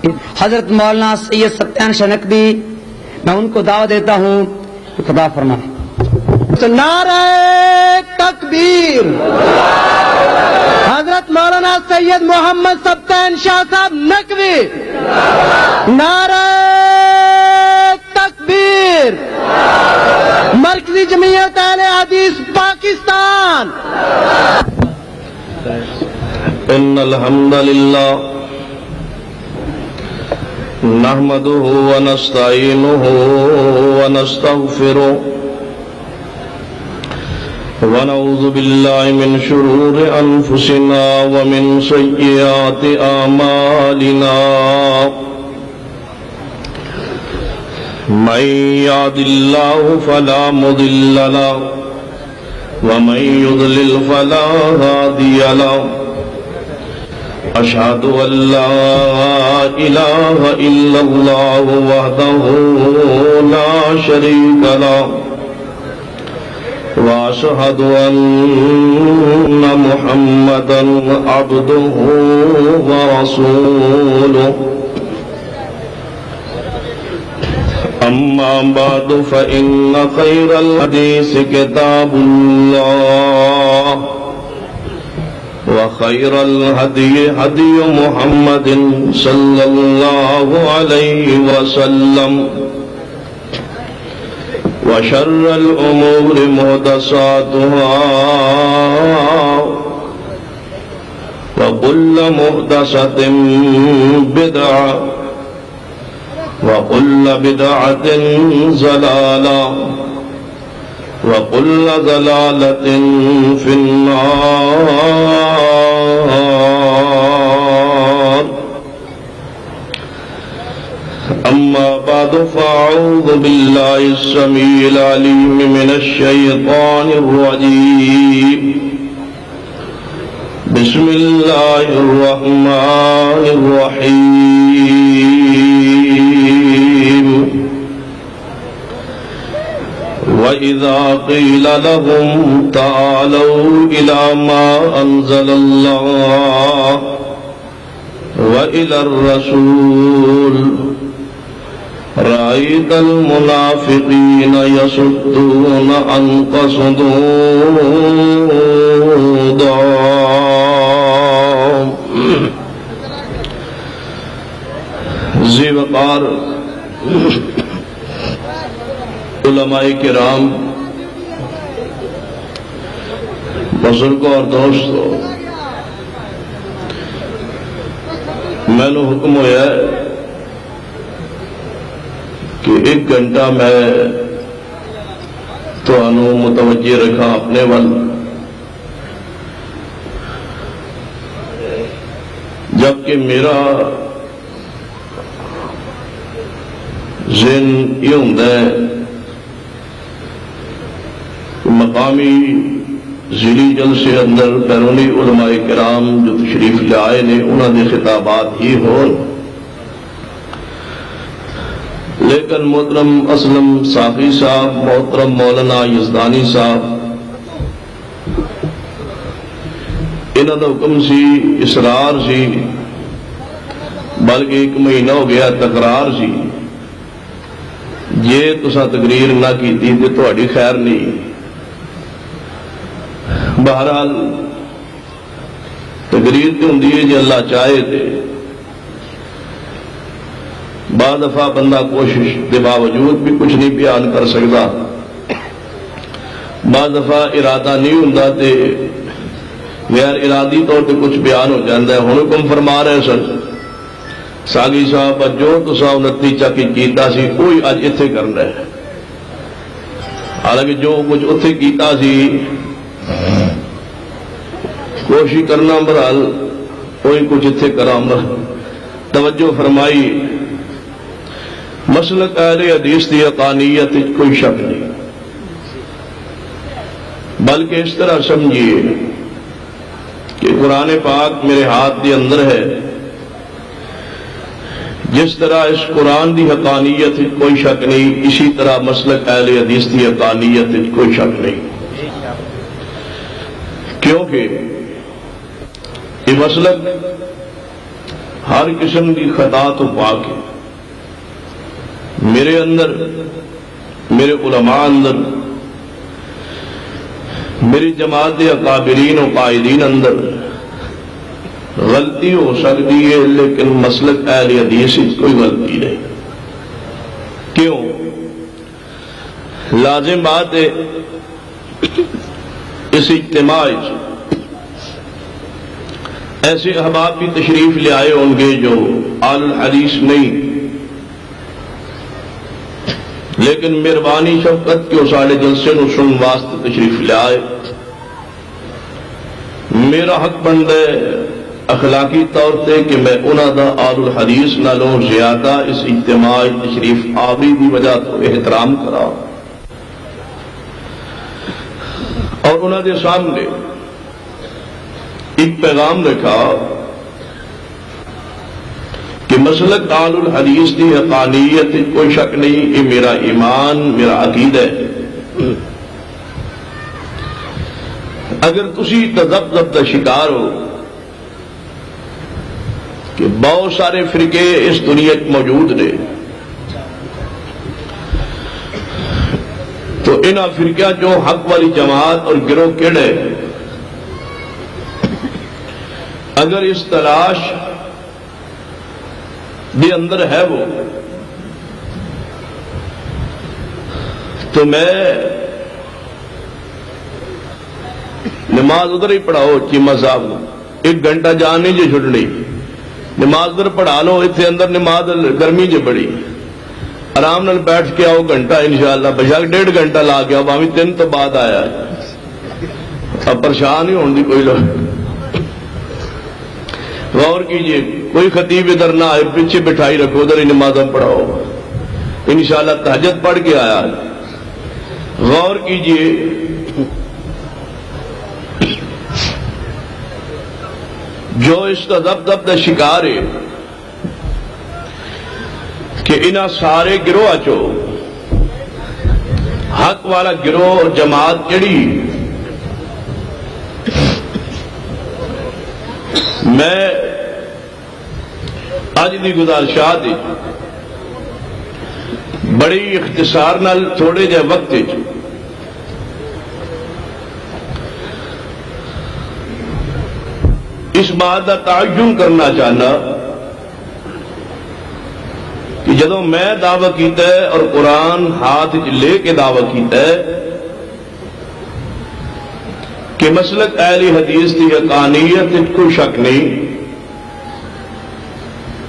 حضرت مولانا سید ستیان شاہ نقوی، میں ان کو دعوت دیتا ہوں کہ خدا فرمائے۔ نعرہ تکبیر۔ حضرت مولانا سید محمد ستیان شاہ صاحب نقوی، نعرہ تکبیر۔ مرکزی جمعیت اہل حدیث پاکستان۔ ان الحمد للہ نحمده ونستعینه ونستغفره ونعوذ باللہ من شرور انفسنا ومن سیئات اعمالنا من یهد اللہ فلا مضل له ومن يضلل فلا هادي له أشهد أن لا إله إلا الله وحده لا شريك له وأشهد أن محمدا عبده ورسوله أما بعد فإن خير الحديث كتاب الله وخير الهدي هدي محمد صلى الله عليه وسلم وشر الأمور محدثاتها وكل محدثة بدعة وكل بدعة ضلالة وكل ضلالة في النار أما بعد فأعوذ بالله السميع العليم من الشيطان الرجيم بسم الله الرحمن الرحيم وَإِذَا قِيلَ لَهُمْ تَعَالَوْا إِلَى مَا أَنزَلَ اللَّهُ وَإِلَى الرَّسُولِ رَأَيْتَ الْمُنَافِقِينَ يَصُدُّونَ عَنكَ صُدُودًا۔ ذی وقار علماء کرام، بزرگوں اور دوستوں، میں نے حکم ہوا ہے کہ 1 گھنٹہ میں تانوں متوجہ رکھا اپنے ول، جبکہ میرا ذہن یہ ہوتا ہے مقامی ضلعی جلسے اندر بیرونی علماء کرام جو تشریف لے آئے نے انہوں نے خطابات ہی ہون، لیکن محترم اسلم صافی صاحب، محترم مولانا یزدانی صاحب، انہوں نے حکم سی، اصرار سی، بلکہ 1 مہینہ ہو گیا تکرار سی، جے تساں تقریر نہ کیتی تے تہاڈی خیر نہیں۔ بہرحال تقریر تو ہوندی ہے جے اللہ چاہے تے، بعض دفعہ بندہ کوشش کے باوجود بھی کچھ نہیں بیان کر سکتا، بعض دفعہ ارادہ نہیں ہوندا تے غیر ارادی طور پہ کچھ بیان ہو جاتا ہے۔ ہن حکم فرما رہے سن ساگی صاحب، جو تساں 29 چاکی کیتا سی کوئی اج ایتھے کرنا ہے، حالانکہ جو کچھ اتھے کیتا سی کوشش کرنا برحال کوئی کچھ اتھے کرام۔ توجہ فرمائی، مسلک اہل حدیث دی حقانیت کوئی شک نہیں، بلکہ اس طرح سمجھیے کہ قرآن پاک میرے ہاتھ کے اندر ہے، جس طرح اس قرآن دی حقانیت کوئی شک نہیں، اسی طرح مسلک اہل حدیث دی حقانیت کوئی شک نہیں، کیونکہ یہ مسلک ہر قسم کی خطا تو پاک ہے. میرے اندر، میرے علماء اندر، میری جماعت اکابرین و قائدین اندر غلطی ہو سکتی ہے، لیکن مسلک اہل حدیث کوئی غلطی نہیں. کیوں؟ لازم بات ہے اس اجتماع ایسے احباب بھی تشریف لے آئے ہوں گے جو اہل الحدیث نہیں، لیکن مہربانی شفقت کے ساڑھے جلسے نو سن واسطے تشریف لے آئے. میرا حق بنتا ہے اخلاقی طور پہ کہ میں انہاں دا اہل الحدیث نالوں زیادہ اس اجتماع تشریف آوری دی وجہ تو احترام کرا اور انہاں دے سامنے ایک پیغام رکھا کہ مسلک اہل الحدیث کی حقانیت کوئی شک نہیں، یہ میرا ایمان، میرا عقیدہ ہے. اگر تسی تذبذب کا شکار ہو کہ بہت سارے فرقے اس دنیا موجود نے، تو انہاں فرقہ جو حق والی جماعت اور گروہ کیڑے اگر اس تلاش بھی اندر ہے وہ، تو میں نماز ادھر ہی پڑھاؤ چیمہ صاحب، 1 گھنٹہ جان نہیں جی چھٹنی، نماز ادھر پڑھا لو، اتنے اندر نماز گرمی جی بڑی، آرام نال بیٹھ کے آؤ گھنٹہ انشاءاللہ، بشاک 1.5 گھنٹہ لا کے آؤ، باوی 3 تو بعد آیا ہے. اب پریشان ہی ہونے دی کوئی لوگ. غور کیجئے، کوئی خطیب ادھر نہ آئے، پیچھے بٹھائی رکھو، ادھر ہی نمازیں پڑھاؤ، انشاءاللہ تہجد پڑھ کے آیا. غور کیجئے، جو اس تذبذب کا شکار ہے کہ انہاں سارے گروہ چو حق والا گروہ اور جماعت جڑی میں اج دی گزارشات بڑی اختصار نال تھوڑے جے وقت اس بات کا تعین کرنا چاہنا کہ جدوں میں دعویٰ کیتا ہے اور قرآن ہاتھ لے کے دعویٰ کیتا ہے کہ مسلک اہل حدیث کی حقانیت کوئی شک نہیں،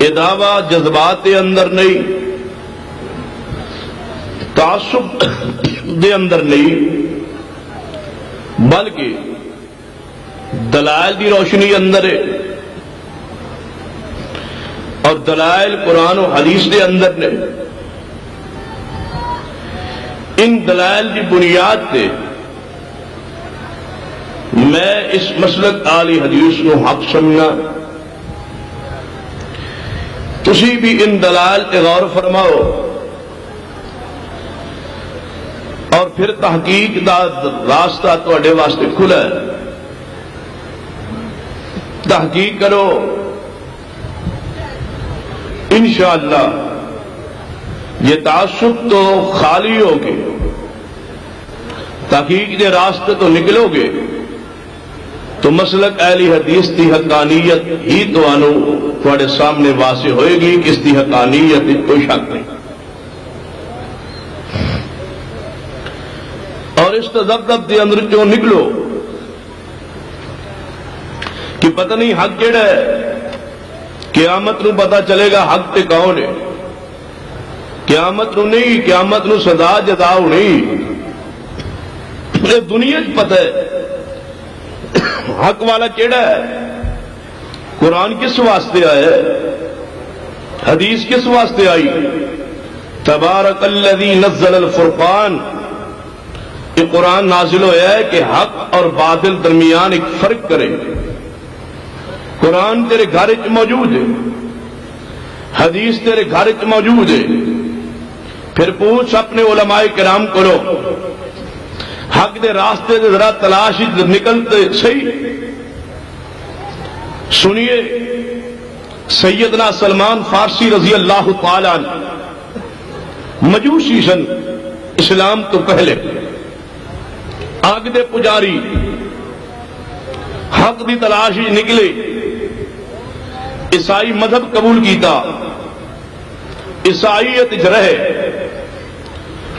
یہ دعویٰ جذبات کے اندر نہیں، تعصب دے اندر نہیں، بلکہ دلائل دی روشنی اندر ہے، اور دلائل قرآن و حدیث دے اندر نے. ان دلائل کی بنیاد پہ میں اس مسلک اہل حدیث کو حق سمجھنا. تسی بھی ان دلائل پہ غور فرماؤ اور پھر تحقیق دا راستہ تواڈے واسطے کھلا ہے. تحقیق کرو، انشاءاللہ یہ تعصب تو خالی ہوگے، تحقیق کے راستے تو نکلو گے تو مسلک اہل حدیث کی حقانیت ہی تواڈے سامنے واضح ہوئے گی کہ اس کی حقانیت کوئی شک نہیں. اور اس تذبذب کے اندر جو نکلو کہ پتہ نہیں حق کیڑا ہے، قیامت نو پتہ چلے گا حق تے کون ہے. قیامت نو نہیں، قیامت نو سزا جزا نہیں، دنیا پتہ ہے حق والا کیڑا ہے. قرآن کس واسطے آیا ہے، حدیث کس واسطے آئی؟ تبارک الذی نزل الفرقان، یہ قرآن نازل ہوا ہے کہ حق اور باطل درمیان ایک فرق کرے. قرآن تیرے گھر وچ موجود ہے، حدیث تیرے گھر وچ موجود ہے. پھر پوچھ اپنے علماء کرام کو، حق دے راستے دے ذرا تلاش نکلتے صحیح. سنیے سیدنا سلمان فارسی رضی اللہ تعالی عنہ مجوسی سن اسلام تو پہلے آگ دے پجاری حق دی تلاش نکلے عیسائی مذہب قبول کیتا عیسائیت رہے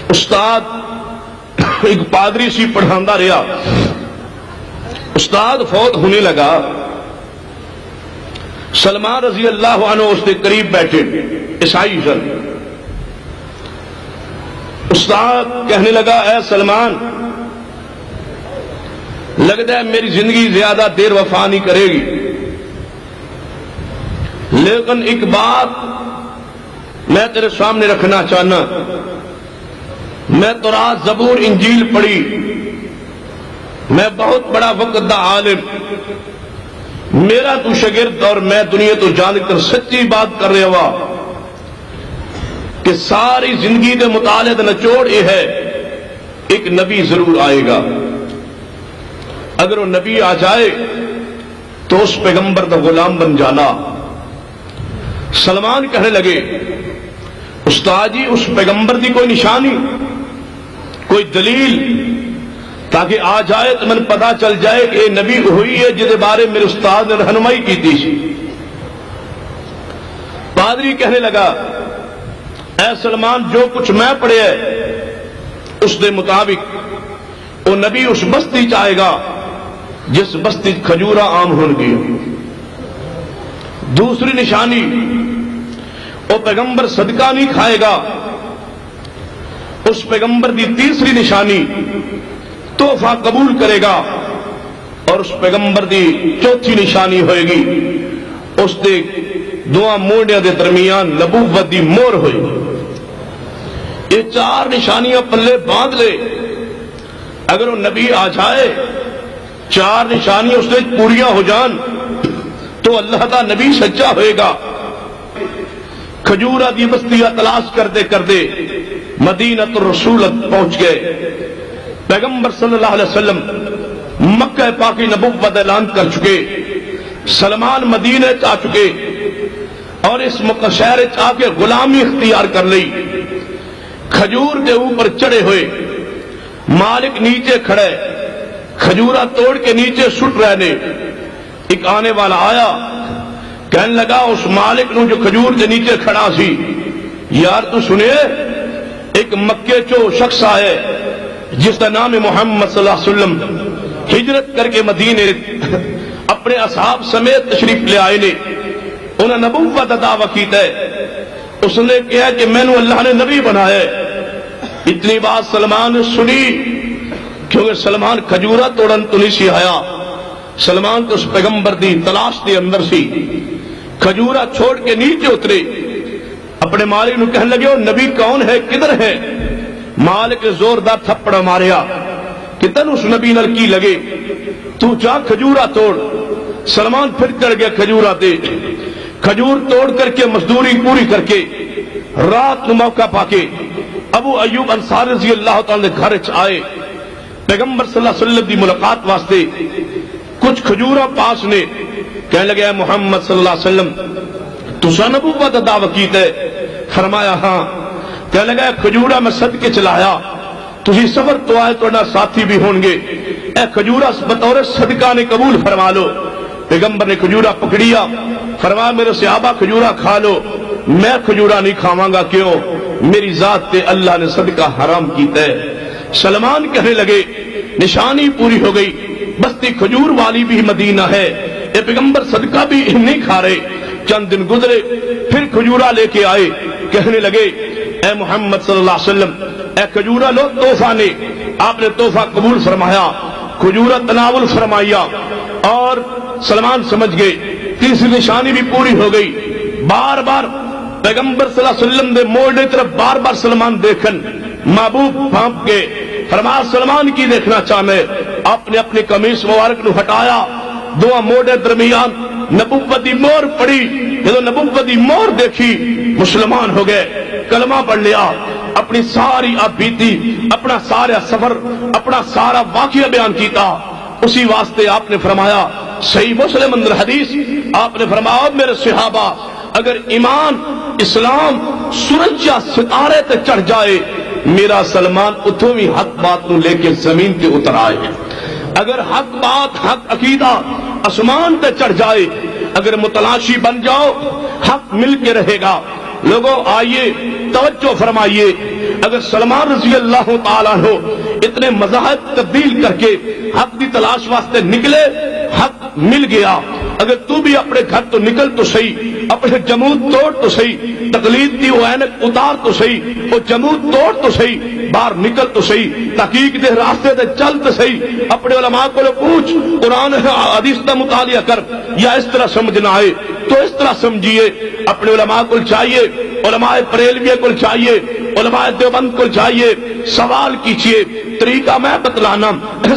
استاد ایک پادری سی پڑھاندہ رہا استاد فوت ہونے لگا سلمان رضی اللہ عنہ اس کے قریب بیٹھے عیسائی سن استاد کہنے لگا اے سلمان لگتا ہے میری زندگی زیادہ دیر وفا نہیں کرے گی لیکن ایک بات میں تیرے سامنے رکھنا چاہنا میں تو رات زبور انجیل پڑھی میں بہت بڑا وقت دا عالم میرا تو شاگرد اور میں دنیا تو جان کر سچی بات کر رہا ہوا کہ ساری زندگی کے مطالعے کا نچوڑ یہ ہے ایک نبی ضرور آئے گا اگر وہ نبی آ جائے تو اس پیغمبر کا غلام بن جانا سلمان کہنے لگے استاد جی اس پیغمبر کی کوئی نشانی کوئی دلیل تاکہ آ جائے تو من پتا چل جائے کہ یہ نبی ہوئی ہے جس بارے میرے استاد نے رہنمائی کی تھی پادری کہنے لگا اے سلمان جو کچھ میں پڑھے ہے اس کے مطابق وہ نبی اس بستی چاہے گا جس بستی کھجورا عام ہون گی دوسری نشانی وہ پیغمبر صدقہ نہیں کھائے گا اس پیغمبر کی تیسری نشانی تحفہ قبول کرے گا اور اس پیغمبر کی چوتھی نشانی ہوئے گی اس دے دعا موڑیاں دے درمیان نبوت دی مور ہوئی یہ چار نشانیاں پلے باندھ لے اگر وہ نبی آ جائے چار نشانیاں اس نے پوریاں ہو جان تو اللہ کا نبی سچا ہوئے گا کھجورا دی بستیاں تلاش کرتے کرتے مدینۃ الرسول پہنچ گئے پیغمبر صلی اللہ علیہ وسلم مکہ پاکی نبوت اعلان کر چکے سلمان مدینے آ چکے اور اس مکہ شہر آ کے غلامی اختیار کر لی کھجور کے اوپر چڑھے ہوئے مالک نیچے کھڑے کھجورا توڑ کے نیچے سٹ رہنے ایک آنے والا آیا کہنے لگا اس مالک نو جو کھجور کے نیچے کھڑا سی یار تو سنے ایک مکے چو شخص آئے جس کا نام محمد صلی اللہ علیہ وسلم ہجرت کر کے مدینے اپنے اصحاب سمیت تشریف لے آئے نے انہوں نے نبوت دعویٰ کیتا ہے اس نے کہا کہ میں نے اللہ نے نبی بنایا ہے اتنی بات سلمان نے سنی کیونکہ سلمان کھجورا توڑن تو نہیں سی آیا سلمان تو اس پیغمبر دی تلاش دے اندر سی کھجورا چھوڑ کے نیچے اترے اپنے مالک نو کہنے لگے وہ نبی کون ہے کدھر ہے مالک زوردار تھپڑا ماریا کہ تن اس نبی نال کی لگے تو جا کھجورا توڑ سلمان پھر چڑھ گیا کھجورا دے کھجور توڑ کر کے مزدوری پوری کر کے رات نو موقع پا کے ابو ایوب انصاری رضی اللہ تعالی نے گھر آئے پیغمبر صلی اللہ علیہ وسلم دی ملاقات واسطے کچھ کھجورا پاس نے کہنے لگے اے محمد صلی اللہ علیہ وسلم تسا نبوت دا دعویٰ کیتا ہے فرمایا ہاں کہنے لگا کھجورا میں صدقے چلایا تسی سفر تو آئے تو ساتھی بھی ہوں گے اے کھجورا بطور صدقہ نے قبول فرما لو پیغمبر نے کھجورا پکڑیا فرمایا میرے صحابہ کھجورا کھا لو میں کھجورا نہیں کھاواں گا کیوں میری ذات تے اللہ نے صدقہ حرام کیتا ہے سلمان کہنے لگے نشانی پوری ہو گئی بستی کھجور والی بھی مدینہ ہے اے پیغمبر صدقہ بھی نہیں کھا رہے چند دن گزرے پھر کھجورا لے کے آئے کہنے لگے اے محمد صلی اللہ علیہ وسلم اے کھجورا لو تحفہ نے آپ نے تحفہ قبول فرمایا کھجورا تناول فرمایا اور سلمان سمجھ گئے تیسری نشانی بھی پوری ہو گئی بار بار پیغمبر صلی اللہ علیہ وسلم دے موڑنے طرف بار بار سلمان دیکھن محبوب پھانپ کے فرمایا سلمان کی دیکھنا چاہنے آپ نے اپنی قمیص مبارک نو ہٹایا دعا موڑے درمیان نبوت دی مور پڑی جب نبوت دی مور دیکھی مسلمان ہو گئے کلمہ پڑھ لیا اپنی ساری آپ بیتی اپنا سارا سفر اپنا سارا واقعہ بیان کیتا اسی واسطے آپ نے فرمایا صحیح مسلم اندر حدیث آپ نے فرمایا میرے صحابہ اگر ایمان اسلام سورج یا ستارے تے چڑھ جائے میرا سلمان اتوں بھی حق بات نو لے کے زمین تے اتر آئے. اگر حق بات حق عقیدہ آسمان تے چڑھ جائے اگر متلاشی بن جاؤ حق مل کے رہے گا. لوگوں آئیے توجہ فرمائیے اگر سلمان رضی اللہ تعالیٰ عنہ اتنے مذاہب تبدیل کر کے حق دی تلاش واسطے نکلے حق مل گیا. اگر تو بھی اپنے گھر تو نکل تو صحیح اپنے جمود توڑ تو صحیح تقلید دی وہ اینک اتار تو صحیح وہ جمود توڑ تو صحیح باہر نکل تو صحیح تحقیق دے راستے دے چل تو صحیح اپنے علماء کو پوچھ قرآن حدیث کا مطالعہ کر یا اس طرح سمجھنا ہے تو اس طرح سمجھیے. اپنے علماء کو چاہیے علماء بریلوی کو چاہیے علماء دیوبند کو چاہیے سوال کیجئے. طریقہ میں بتلانا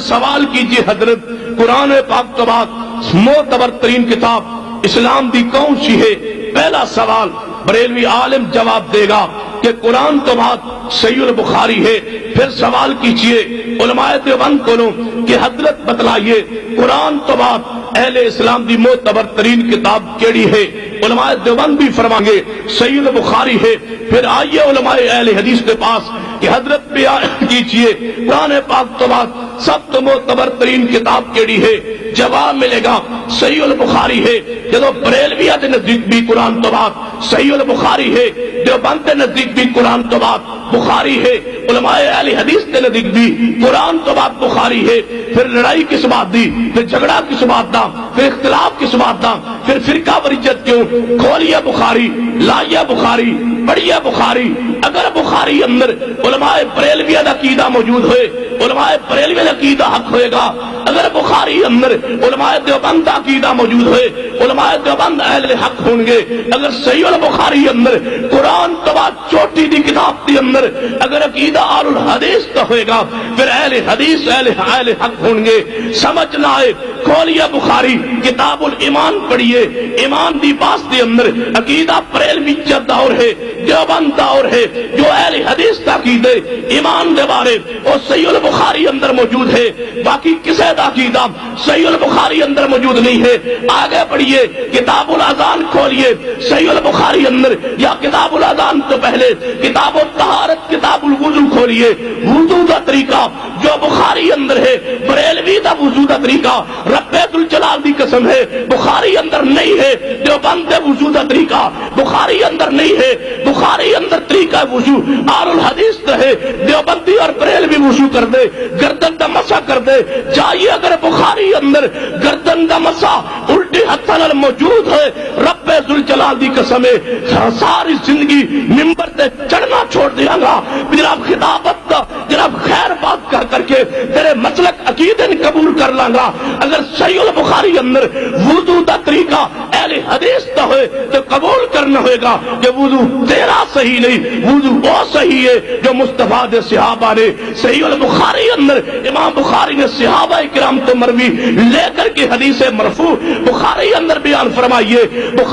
سوال کیجئے حضرت قرآن پاک تو بعد معتبر ترین کتاب اسلام دی کون سی ہے؟ پہلا سوال بریلوی عالم جواب دے گا کہ قرآن تو بعد صحیح البخاری ہے. پھر سوال کیجئے علماء دیوبند کو کہ حضرت بتلائیے قرآن تو بعد اہل اسلام دی معتبر ترین کتاب کیڑی ہے؟ علماء دیوبند بھی فرمائیں گے صحیح البخاری ہے. پھر آئیے علماء اہل حدیث کے پاس کہ حضرت بیان کیجئے قرآن پاک تو بعد سب تو معتبر ترین کتاب کیڑی ہے؟ جواب ملے گا صحیح البخاری ہے. جدو بریلویہ دے نزدیک بھی قرآن تو بعد صحیح البخاری ہے دیوبند دے نزدیک بھی قرآن تو بعد بخاری ہے علماء اہل حدیث کے نزدیک بھی قرآن تو بعد بخاری ہے. پھر لڑائی کس بات دی پھر جھگڑا کس بات دا پھر اختلاف کس بات دا پھر فرقہ وریت کیوں؟ کھولیے بخاری لائیے بخاری پڑھیے بخاری. اگر بخاری اندر علماء بریلویہ دا عقیدہ موجود ہوئے علماء بریلویہ دا عقیدہ حق ہوئے گا. اگر بخاری اندر علماء دیوبند دا عقیدہ موجود ہوئے علماء دیوبند اہل حق ہوں گے. اگر صحیح البخاری اندر قرآن تو بعد چوٹی دی کتاب دی اندر اگر عقیدہ آل الحدیث کا ہوئے گا پھر اہل حدیث اہل حق ہوں گے. سمجھنا ہے کھولیے بخاری کتاب الایمان پڑھیے ایمان دی باس دے اندر عقیدہ بریلویہ دور ہے دیوبند دور ہے جو اہل حدیث کا عقیدہ ایمان دے بارے وہ صحیح البخاری اندر موجود ہے. باقی کسے دا عقیدہ صحیح البخاری اندر موجود نہیں ہے. آگے پڑھیے کتاب الاذان کھولیے صحیح البخاری اندر یا کتاب الاذان تو پہلے کتاب الطہارت کتاب الوضو کھولیے وضو دا طریقہ جو بخاری اندر ہے بریلوی دا وضو دا طریقہ رب ذوالجلال دی قسم ہے بخاری اندر نہیں ہے. دیوبند دے وضو دا طریقہ بخاری اندر نہیں ہے. بخاری اندر طریقہ وضو آل الحدیث ہے دیوبندی اور بریلوی وضو کر دے گردن دا مسح کر دے. جائیے اگر بخاری اندر گردن دا مسح الٹی ہتھ نال موجود ہے رب ذوالجلال دی قسم ہے ساری زندگی منبر تے چڑھنا چھوڑ دیا گا جناب خطابت دا جناب خیر بات کر کے تیرے مسلک عقیدے قبول کر لاں گا. اگر صحیح البخاری اندر وضو دا طریقہ اہل حدیث دا ہوئے تو قبول کرنا ہوئے گا کہ وضو تیرا صحیح نہیں وضو وہ صحیح ہے جو مصطفیٰ دے صحابہ نے. صحیح البخاری اندر امام بخاری نے صحابہ کرام تو مروی لے کر کے حدیث مرفوع بخاری اندر بیان فرمائیے.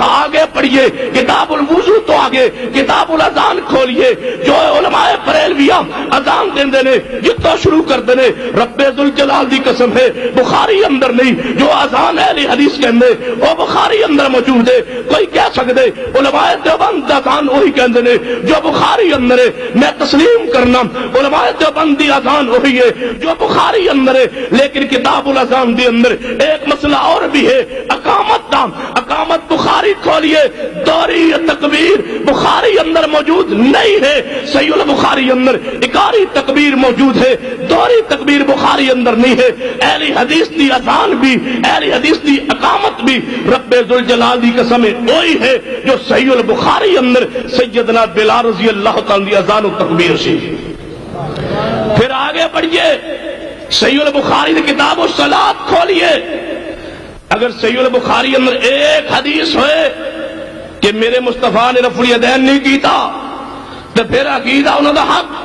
آگے پڑھیے کتاب الوضو تو آگے کتاب الاذان کھولیے جو علماء بریلویہ اذان دیندے نے جتنا شروع کر دینے رب ذوالجلال دی قسم ہے بخاری اندر نہیں. جو اذان اہل حدیث کہندے وہ بخاری اندر موجود ہے. کوئی کہہ سکتے علماء دیوبند اذان وہی کہندے نے جو بخاری اندر ہے. میں تسلیم کرنا علماء دیوبند دی اذان وہی ہے جو بخاری اندر ہے. لیکن کتاب الاذان دی اندر ایک مسئلہ اور بھی ہے اقامت دا. اقامت بخاری کھولیے دوری تکبیر بخاری اندر موجود نہیں ہے. صحیح البخاری اندر اقاری تکبیر موجود ہے دوری تکبیر بخاری اندر نہیں ہے. اہل حدیث دی اذان بھی اہل حدیث دی اقامت بھی رب ذوالجلال دی قسم وہی ہے جو صحیح البخاری اندر سیدنا بلال رضی اللہ تعالی اذان و تکبیر سی. پھر آگے پڑھیے صحیح البخاری دی کتاب الصلاۃ کھولیے. اگر صحیح البخاری اندر ایک حدیث ہوئے کہ میرے مصطفیٰ نے رفع الیدین نہیں کیتا تو پھر عقیدہ انہوں دا حق.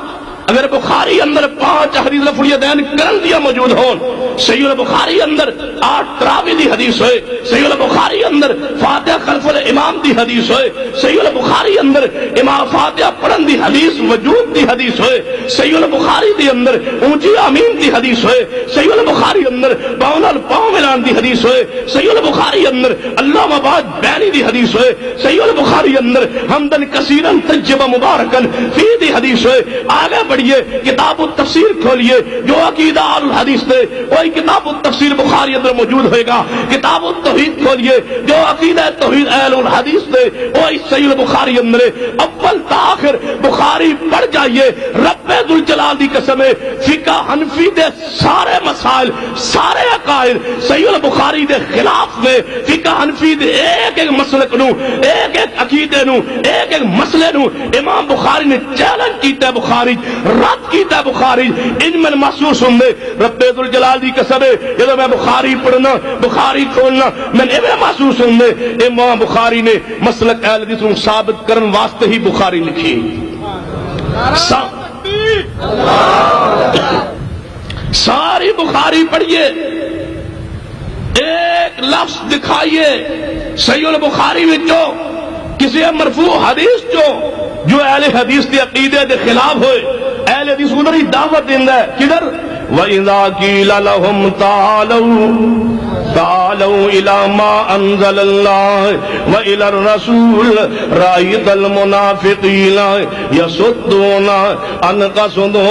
اگر بخاری اندر 5 حدیث رفع الیدین کرن دیا موجود ہون صحیح البخاری اندر 8 تراوی دی حدیث ہوئے صحیح البخاری اندر فاتحہ خلف الامام دی حدیث ہوئے، صحیح البخاری اندر امام فاتحہ پڑھن دی حدیث وجود دی حدیث ہوئے، صحیح البخاری دی اندر اونچی آمین دی حدیث ہوئے، صحیح البخاری اندر پاؤں نال پاؤں ملان دی حدیث ہوئے، صحیح البخاری اندر اللہ مباد بینی دی حدیث ہوئے، صحیح البخاری اندر حمدن کثیرن طیبا مبارکن فی دی حدیث ہوئے۔ آگے بڑھیے کتاب التفسیر کھولیے، جو عقیدہ اہل الحدیث تھے وہی کتاب التفسیر بخاری اندر موجود ہوئے گا۔ کتاب التوحید کھولیے، جو عقیدہ توحید اہل الحدیث تھے وہی صحیح البخاری اندر اول تا آخر بخاری پڑھ جائیے، رب ذوالجلال دی قسم ہے فقہ حنفی دے سارے مسائل سارے عقائد صحیح البخاری دے خلاف میں، فقہ حنفی دے ایک ایک مسلک نو ایک ایک عقیدے نو ایک ایک مسئلے نو امام بخاری نے چیلنج کیتا ہے، بخاری رد کیتا ہے، بخاری ان میں محسوس ہوں رب ذوالجلال دی قسم ہے جب میں بخاری پڑھنا بخاری کھولنا میں ایویں محسوس ہوں امام بخاری نے مسلک اہل حدیث نو ثابت کرن واسطے ہی بخاری لکھی۔ ساری بخاری پڑھیے، ایک لفظ دکھائیے صحیح البخاری وچوں کسی مرفوع حدیث جو اہل حدیث کے عقیدے دے خلاف ہوئے، اہل حدیث ادھر ہی دعوت دیندا ہے، کدھر وَإِذَا قِيلَ لَهُمْ تعالوا إلى ما أنزل الله وإلى الرسول رأيت المنافقين يصدون عنك صدودا۔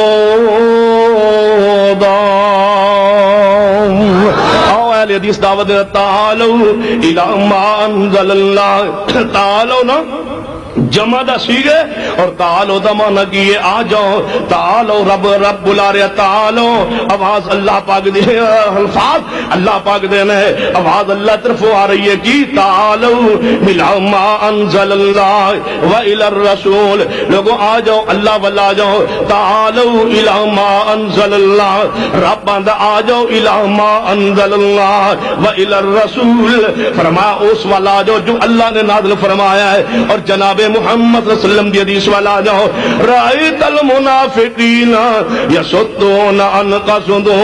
آؤ اہل حدیث دعوت دے تعالوا إلى ما أنزل الله، تعالوا نا جمع دا سیگے اور تعالو دا معنی کیے آ جاؤ، تعالو رب بلا رہا، تعالو آواز اللہ پاک دے، الفاظ اللہ پاک دینا ہے، آواز اللہ طرف آ رہی ہے کی تعالو ملا ما انزل اللہ و الى الرسول، لوگوں آ جاؤ اللہ والا آ جاؤ، تعالو الى ما انزل اللہ، رب آندہ آ جاؤ الى ما انزل اللہ و الى الرسول، فرمایا اس والا آ جاؤ جو اللہ نے نازل فرمایا ہے، اور جناب محمد صلی اللہ علیہ وسلم دی حدیث والا جاؤ، رأیت المنافقین یصدون عنک صدودا۔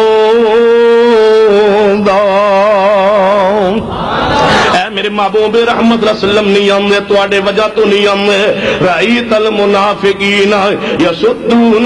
اے میرے محبوب رحمت اللہ علیہ وسلم نہیں آمدے تواڈے وجہ تو نہیں آمدے، رأیت المنافقین یصدون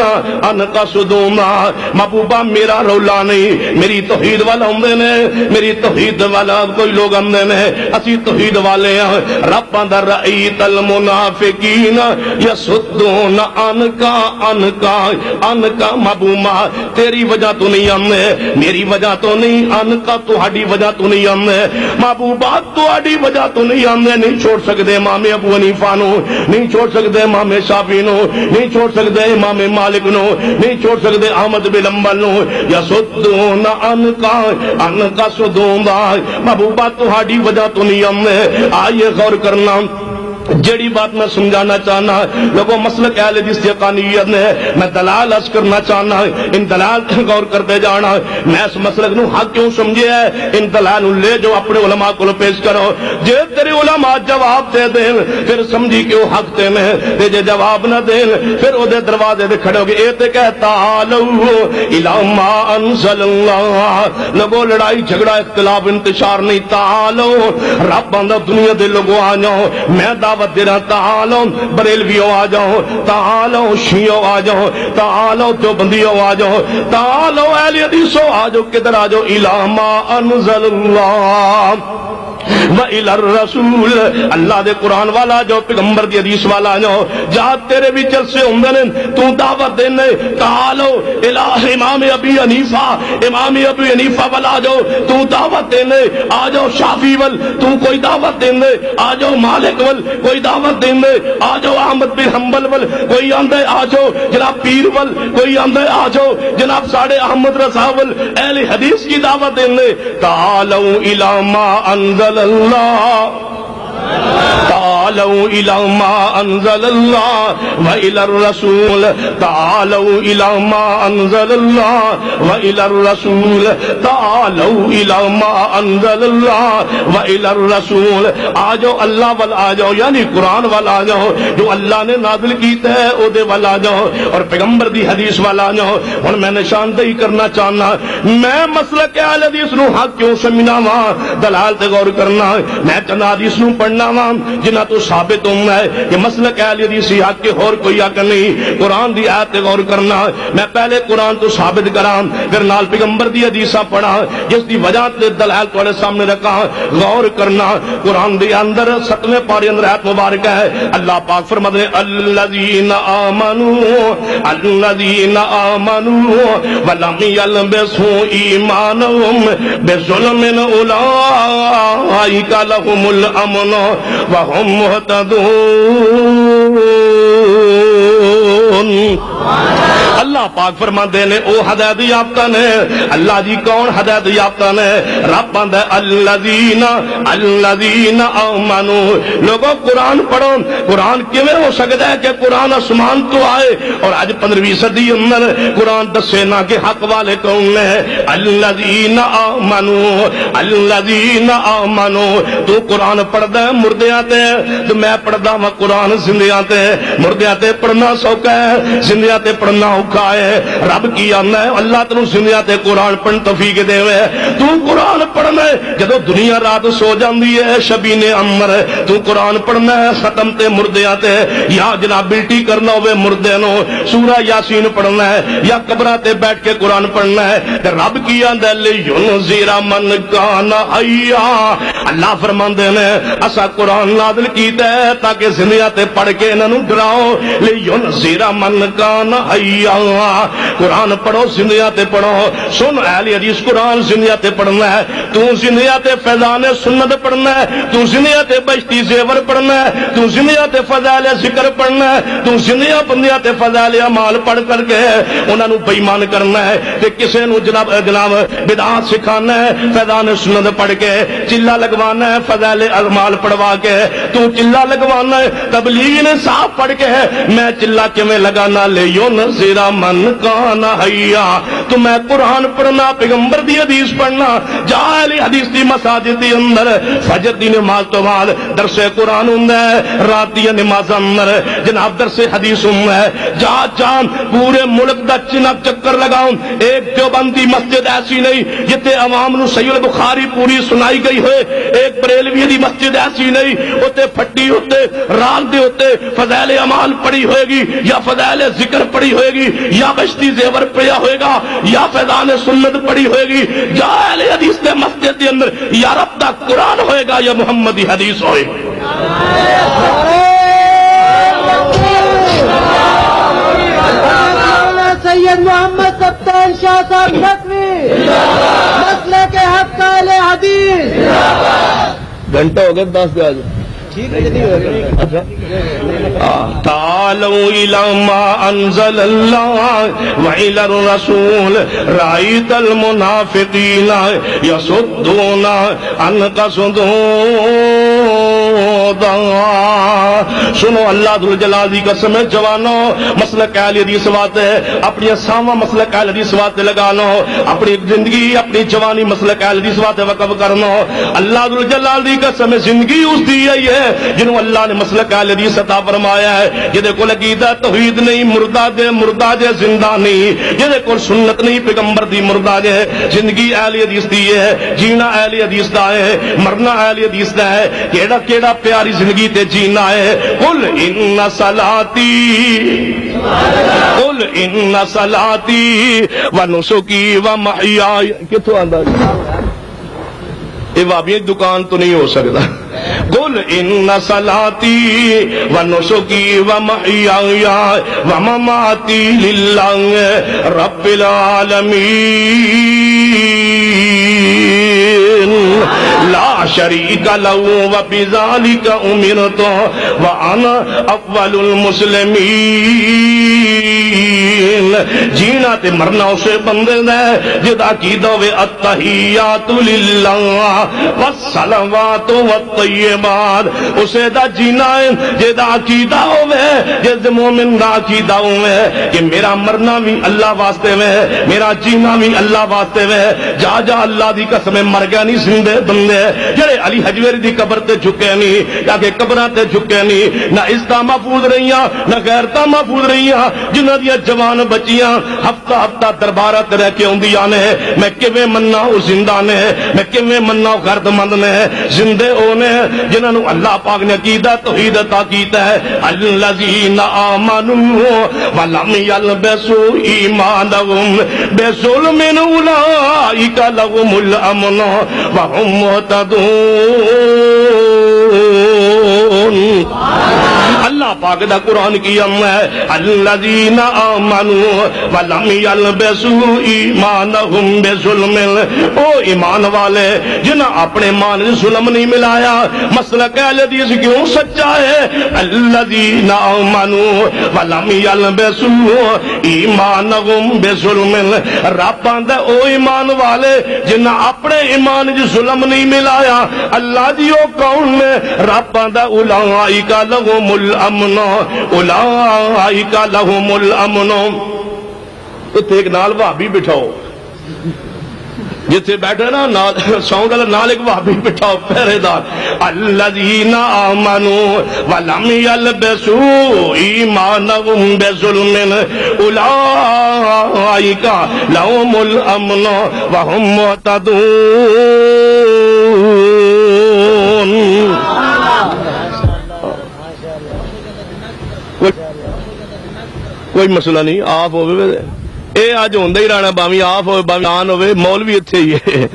عنک صدودا۔ محبوبہ میرا رولا نہیں، میری توحید والا آمدے نے، میری توحید والا کوئی لوگ آمدے نے، اسی توحید والے ہیں، رب اندر رأیت المنافقین یصدون عنک عنک محبوبہ تیری وجہ تو نہیں آمدے، میری وجہ تو نہیں، عنک تہاڈی وجہ تو نہیں آمدے، محبوبہ تہاڈی وجہ تو نہیں آمدے، نہیں چھوڑ سکدے امام ابو حنیفہ نو، نہیں چھوڑ سکدے امام شافعی نو، نہیں چھوڑ سکدے امام مالک نو، نہیں چھوڑ سکدے احمد بن حنبل نو، یصدون عنک عنک صدودا۔ محبوبہ تہاڈی وجہ تو نہیں آمدے۔ آئیے غور کرنا، جڑی بات میں سمجھانا چاہنا لوگوں مسلک اہل حدیث کی حقانیت نے، میں دلال عرض کرنا چاہنا، ان دلال غور کرتے جانا، میں اس مسلک نو حق کیوں سمجھے ہے، ان دلال لے جو اپنے علماء کو پیش کرو، جے تیرے علماء جواب دے دیں پھر سمجھی کہ وہ حق تے میں، تے جے جواب نہ دیں پھر او دے دروازے دے کھڑے ہو گے، اے تے کہتا تعالوا الی ما انزل اللہ۔ لوگوں لڑائی جھگڑا اختلاف انتشار نہیں، تعالوا رب بندہ دنیا دے لوگوں آ جاؤ، میں دعوت دے رہا، تعالو بریلویوں آ جاؤ، تعالو شیعوں آ جاؤ، تعالو دیوبندیوں آ جاؤ، تعالو اہل حدیثوں آ جاؤ، کدھر آ جاؤ، الی ما انزل اللہ وَإِلَى الرَّسُولِ، اللہ دے قرآن والا جو پیغمبر دی حدیث والا جو جہاں تیرے بھی جلسے ہوندے نے تو دعوت دینے، تعالو الہ امام ابی حنیفہ، امام ابی حنیفہ والا جو تو دعوت دینے، آ جاؤ شافعی ول تو کوئی دعوت دینے، آ جاؤ مالک ول کوئی دعوت دینے، آ جاؤ احمد بن حنبل ول کوئی آندے، آ جاؤ جناب پیر ول کوئی آندے، آ جاؤ جناب ساڑھے احمد رضا ول اہل حدیث کی دعوت دینے، تعالو الہ ما انزل اللہ تعالوا إلى ما أنزل الله وإلى الرسول تعالوا إلى ما أنزل الله وإلى الرسول تعالوا إلى ما أنزل الله وإلى الرسول آ جاؤ اللہ وال آ جاؤ یعنی قرآن وال آ جاؤ جو اللہ نے نازل کیتا ہے او دے وال آ جاؤ اور پیغمبر دی حدیث وال آ جاؤ ہن میں نشاندہی کرنا چاہنا میں مسلک اہل حدیث نو حق کیوں سمجھنا وا دلال تے غور کرنا میں چند حدیث نو پڑھنا وا جنہاں تو ثابت ہونا ہے کہ مسلک اہل حدیث حق کے اور کوئی حق نہیں قرآن دی آیت تے غور کرنا میں پہلے قرآن تو ثابت کراں پھر نال پیغمبر دی حدیثاں پڑھا جس دی وجہ تے دلائل تواڈے سامنے رکھا غور کرنا قرآن دے اندر 7ویں پارے اندر آیت مبارک ہے اللہ پاک فرماتے ہیں الذین آمنوا ولم یلبسوا ایمانهم بظلم اولئک لهم الامن وهم مهتدون اللہ پاک فرماتے ہیں او ہدایت یافتہ نے اللہ جی کون ہدایت یافتہ نے رب آندا الذین آمنوا لوگوں قرآن پڑھو قرآن کیویں ہو سکتا ہے کہ قرآن آسمان تو آئے اور آج 15ویں صدی اندر قرآن دسے نہ کہ حق والے کون ہیں الذین آمنوا تو قرآن پڑھدا ہے مردیاں تے تو میں پڑھدا ہاں قرآن زندیاں تے مردیاں تے پڑھنا سوکھا ہے زندیاں تے پڑھنا اوکھا ہے رب کی آنا ہے اللہ تینوں زندیاں تے قرآن پڑھن توفیق دے تو قرآن پڑھنا ہے جدو دنیا رات سو جاندی ہے شبین عمر تو قرآن پڑھنا ہے ختم تے مردیاں تے یا جناب بلٹی کرنا ہوئے مردے نو سورہ یاسین پڑھنا ہے یا قبراں تے بیٹھ کے قرآن پڑھنا ہے تے رب کی آندا لینذر من کان حیا اللہ فرماندے نے اسا قرآن نازل کیتا ہے تاکہ زندیاں تے پڑھ کے انہاں نوں ڈراؤ لینذر من کان حیا قرآن پڑھو زندیاں تے پڑھو سن اہل حدیث قرآن زندیاں تے پڑھنا ہے تو زندیاں تے فیضان سنت پڑھنا ہے تو زندیاں تے بشتی زیور پڑھنا ہے تو زندیاں تے فضائل ذکر پڑھنا ہے تو زندیاں بندیاں تے فضائل اعمال پڑھ کر کے انہاں نوں بے ایمان کرنا ہے تے کسے نوں جناب بدعات سکھانا ہے فیضان سنت پڑھ کے چلا لگوانا ہے فضائل اعمال پڑھوا کے تو چلا لگوانا ہے تبلیغ نے صاحب پڑھ کے میں چلا کیویں لگانا لینذر من کان حیا تو میں قرآن پڑھنا پیغمبر دی حدیث پڑھنا جاہلی حدیث دی مساجد دی اندر فجر دی نماز تو بعد درس قرآن ہوندا ہے رات دی نماز اندر جناب درس حدیث ہوندا ہے جا پورے ملک دا چناب چکر لگاؤں ایک دیوبندی مسجد ایسی نہیں جتے عوام نو صحیح البخاری پوری سنائی گئی ہوئے ایک بریلوی دی مسجد ایسی نہیں ہوتے پھٹی ہوتے راگ دے ہوتے فضائل اعمال پڑھی ہوئے گی یا فضائل ذکر پڑھی ہوئے گی یا بشتی زیور پڑھیا ہوئے گا یا فیضان سنت پڑھی ہوئے گی یا اہل حدیث دے مسجد دے اندر یا رب دا قرآن ہوئے گا یا محمدی حدیث ہوئے گا سید محمد سبطان شاہ صاحب نقوی مسلک حق اہل حدیث گھنٹہ ہو گیا 10 بجے آ تعالوا إلى ما أنزل الله وإلى الرسول رأيت المنافقين يصدون عنك صدودا سنو اللہ ذوالجلال دی قسم ہے جوانو مسلک اہل حدیث بات ہے اپنی اسامہ مسلک اہل حدیث بات لگا لو اپنی زندگی اپنی جوانی مسلک اہل حدیث بات وقف کرنا اللہ ذوالجلال دی قسم زندگی اس دی ہے جنہوں اللہ نے مسلک اہل حدیث عطا فرمایا ہے جدے کو عقیدہ توحید نہیں مردہ دے زندہ نہیں جدے کو سنت نہیں پیغمبر دی مردہ دے زندگی اہل حدیث دی ہے جینا اہل حدیث دا ہے مرنا اہل حدیث دا ہے کیڑا پیاری زندگی تے جینا ہے قل ان صلاتی و نسکی و محیائی کتوں آندا یہ وابی دکان تو نہیں ہو سکتا قل ان صلاتی و نسکی و محیائی و مماتی للہ رب العالمین لا شریک لہو و بذالک امرت و انا اول المسلمین جینا تے مرنا اسے بندے دا جدا عقیدہ ہوے التحیات للہ والصلوات والطیبات، اسے دا جینا ہے جدا عقیدہ ہوے، جس مومن دا عقیدہ ہوے کہ میرا مرنا بھی اللہ واسطے میں، میرا جینا بھی اللہ واسطے میں، جا جا اللہ دی قسم مر گیا نہیں زندے بندے جڑے علی حجویری دی قبر تے جھکے نہیں، یا کہ قبراں تے جھکے نہیں، نہ عزتاں محفوظ رہیاں نہ غیرتاں محفوظ رہیاں، جنہاں دی جوان بچیاں ہفتہ ہفتہ دربارہ تے رہ کے اوندیاں نے، میں کیویں مننا او زندہ نے، میں کیویں مننا او غیرت مند نے، زندے او نے جنہاں نو اللہ پاک نے عقیدہ توحید عطا کیتا ہے، الذین آمنوا ولم یلبسوا ایمانہم بظلم اولئک لهم الامن وهم مہتدون۔ اللہ پاک دا قرآن کی ہے الذین آمنوا ولم یلبسوا ایمانہم بظلم، او ایمان والے جنہاں اپنے ایمان سے ظلم نہیں ملایا۔ مسلک اہل حدیث کیوں سچا ہے؟ الذین آمنوا ولم یلبسوا ایمانہم بظلم، رب آندا او ایمان والے جنہاں اپنے ایمان سے ظلم نہیں ملایا۔ اللہ دی او کون نے؟ رب آندا اولئک لهم الامن، اولئک لهم الامن۔ اتنے ایک نال بھابی بٹھاؤ، جتھے بیٹھے نا ساؤنڈ والا نال ایک بھابی بٹھاؤ پہرے دار، الذین آمنوا ولم یلبسوا ایمانہم بظلم اولئک لهم الامن وهم مہتدون۔ کوئی مسئلہ نہیں، آپ ہوئے اے آج ہوندہ ہی رہنا، بامی آپ ہوئے بامی آن ہوئے، مولوی اتھے ہی ہے۔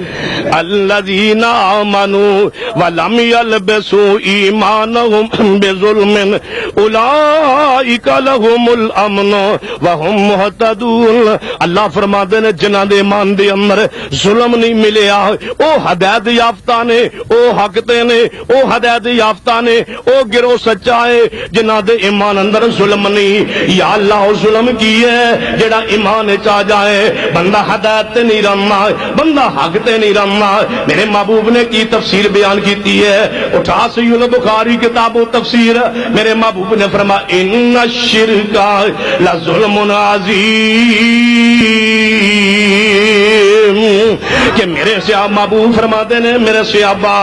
الذین آمنوا ولم یلبسوا ایمانہم بظلم اولئک لهم الامن وهم مہتدون۔ اللہ فرماتے نے جنہاں دے ایمان دے اندر ظلم نہیں ملیا، او ہدایت یافتہ نے، او حق تے نے، او ہدایت یافتہ نے، او گروہ سچا ہے جنہاں دے ایمان اندر ظلم نہیں۔ یا اللہ ظلم کی ہے جڑا ایمان چاہ جائے، بندہ ہدایت تے نہیں رہنا، بندہ حق تے نہیں رہنا۔ میرے محبوب نے کی تفسیر بیان کیتی ہے، اٹھا صحیح البخاری کتاب و تفسیر، میرے محبوب نے فرمایا ان الشرک لظلم عظیم، کہ میرے صحابہ محبوب فرماتے ہیں میرے صحابہ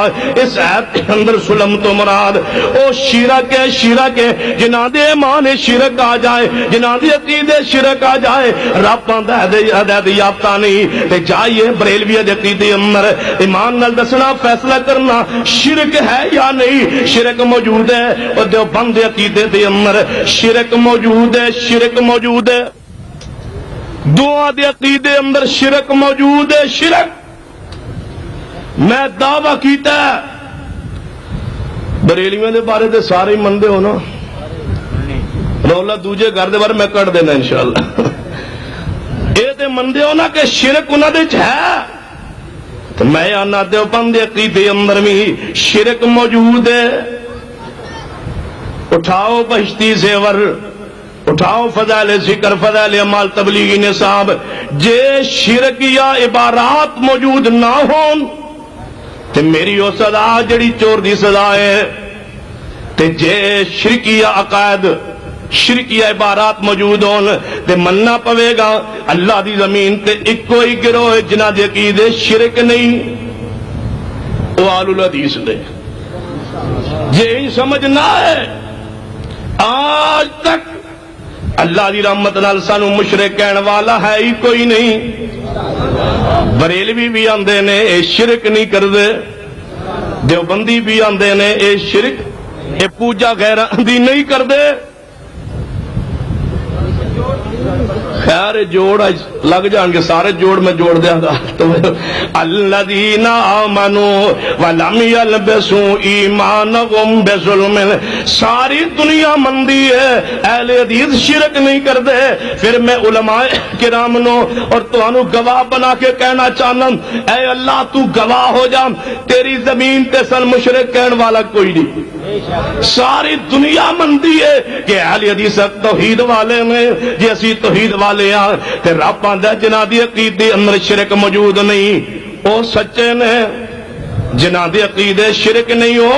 اس آیت کے اندر ظلم تو مراد او شرک ہے، شرک ہے جنہاں دے ایمان شرک آ جائے، جنہاں دے عقیدے شرک آ جائے، رب آندا ہدایت یافتہ نہیں۔ تے جائیے بریلوی دے عقیدے اندر ایمان نال دسنا فیصلہ کرنا شرک ہے یا نہیں، شرک موجود ہے، اور دیوبند دے عقیدے دے اندر شرک موجود ہے، شرک موجود ہے، دعا دے عقیدے اندر شرک موجود ہے، شرک۔ میں دعویٰ کیتا ہے بریلیوں دے بارے دے سارے مندے ہو نا، رولا دوجے گھر دے بارے میں کٹ دینا انشاءاللہ۔ اے تے مندے ہو نا کہ شرک انہاں دے ہے، تو میں آنا دیوبند دے عقیدے اندر بھی شرک موجود ہے۔ اٹھاؤ بہشتی زیور، اٹھاؤ فضائل ذکر، فضائل اعمال، تبلیغی نصاب، جے شرک یا عبارات موجود نہ ہون تے میری او سزا جڑی چور دی سزا ہے، تے جے شرکیہ عقائد شرکیہ عبارات موجود ہون تے مننا پوے گا اللہ دی زمین تے ایک کوئی گروہ جنہ دے عقیدے شرک نہیں، وہ آل الحدیث دے۔ جے ہی سمجھ نہ ہے آج تک اللہ دی رحمت نال سانو مشرک کہن والا ہے ہی کوئی نہیں۔ بریلوی بھی آندے نے اے شرک نہیں کردے، دیوبندی بھی آندے نے اے شرک اے پوجا غیراں دی نہیں کردے۔ خیر جوڑ لگ جان گے سارے جوڑ میں جوڑ دیا گا تو الذین آمنوا ولم یلبسوا ایمانہم بظلم، ساری دنیا مندی ہے، اہل حدیث شرک نہیں کردے۔ پھر میں علماء کرام نو اور تانوں گواہ بنا کے کہنا چاہنا، اے اللہ تو گواہ ہو جا تیری زمین تے سن مشرک کہن والا کوئی نہیں۔ ساری دنیا مندی ہے کہ اہل حدیث توحید والے میں جی اس اسی توحید والے ہاں تے رب آندا جنہاں دی عقیدے اندر شرک موجود نہیں او سچے نے، جنہاں دے عقیدے شرک نہیں ہو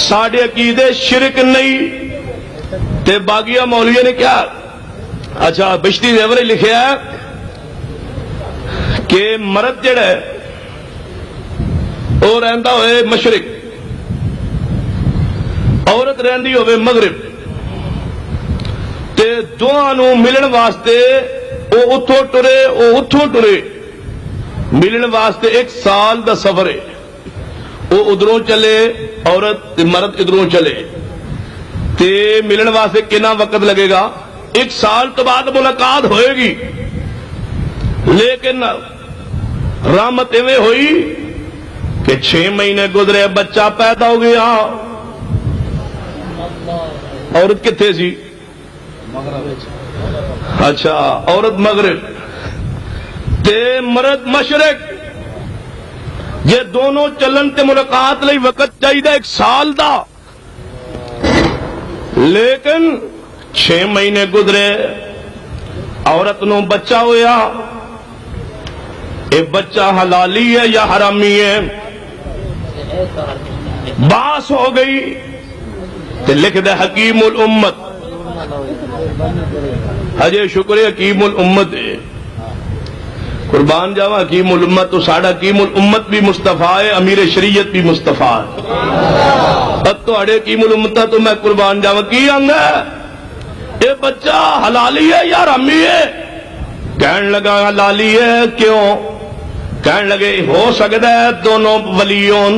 ساڈے عقیدے شرک نہیں۔ تے باغیہ مولوی نے کیا اچھا بشتی زیور لکھیا ہے کہ مرد جڑا ہے وہ رہندا ہوئے مشرق، عورت رہندی ہوئے مغرب، تے دونوں نو ملن واسطے او اتھوں ٹرے او اتھوں ٹرے، ملن واسطے 1 سال دا سفر ہے، وہ ادھروں چلے عورت مرد ادھروں چلے، تے ملن واسطے کتنا وقت لگے گا؟ 1 سال تو بعد ملاقات ہوئے گی، لیکن رحمت ایویں ہوئی کہ 6 مہینے گزرے بچہ پیدا ہو گیا۔ عورت کتنے سی؟ اچھا عورت مغرب تے مرد مشرق، یہ دونوں چلن تے ملاقات لئی وقت چاہیے 1 سال دا، لیکن 6 مہینے گزرے عورت نو بچہ ہویا، اے بچہ حلالی ہے یا حرامی ہے؟ باس ہو گئی تے لکھ دے حکیم الامت، حجے شکر حکیم الامت ہے، قربان جاوا حکیم الامت تو ساڑا حکیم الامت بھی مصطفیٰ ہے، امیر شریعت بھی مصطفیٰ ہے، اب تو اڑے حکیم الامت تو میں قربان جاوا کی آنگا ہے اے بچہ حلالی ہے یا حرامی ہے؟ کہن لگا حلالی ہے، کیوں؟ کہن لگے ہو سکتا ہے دونوں ولیون،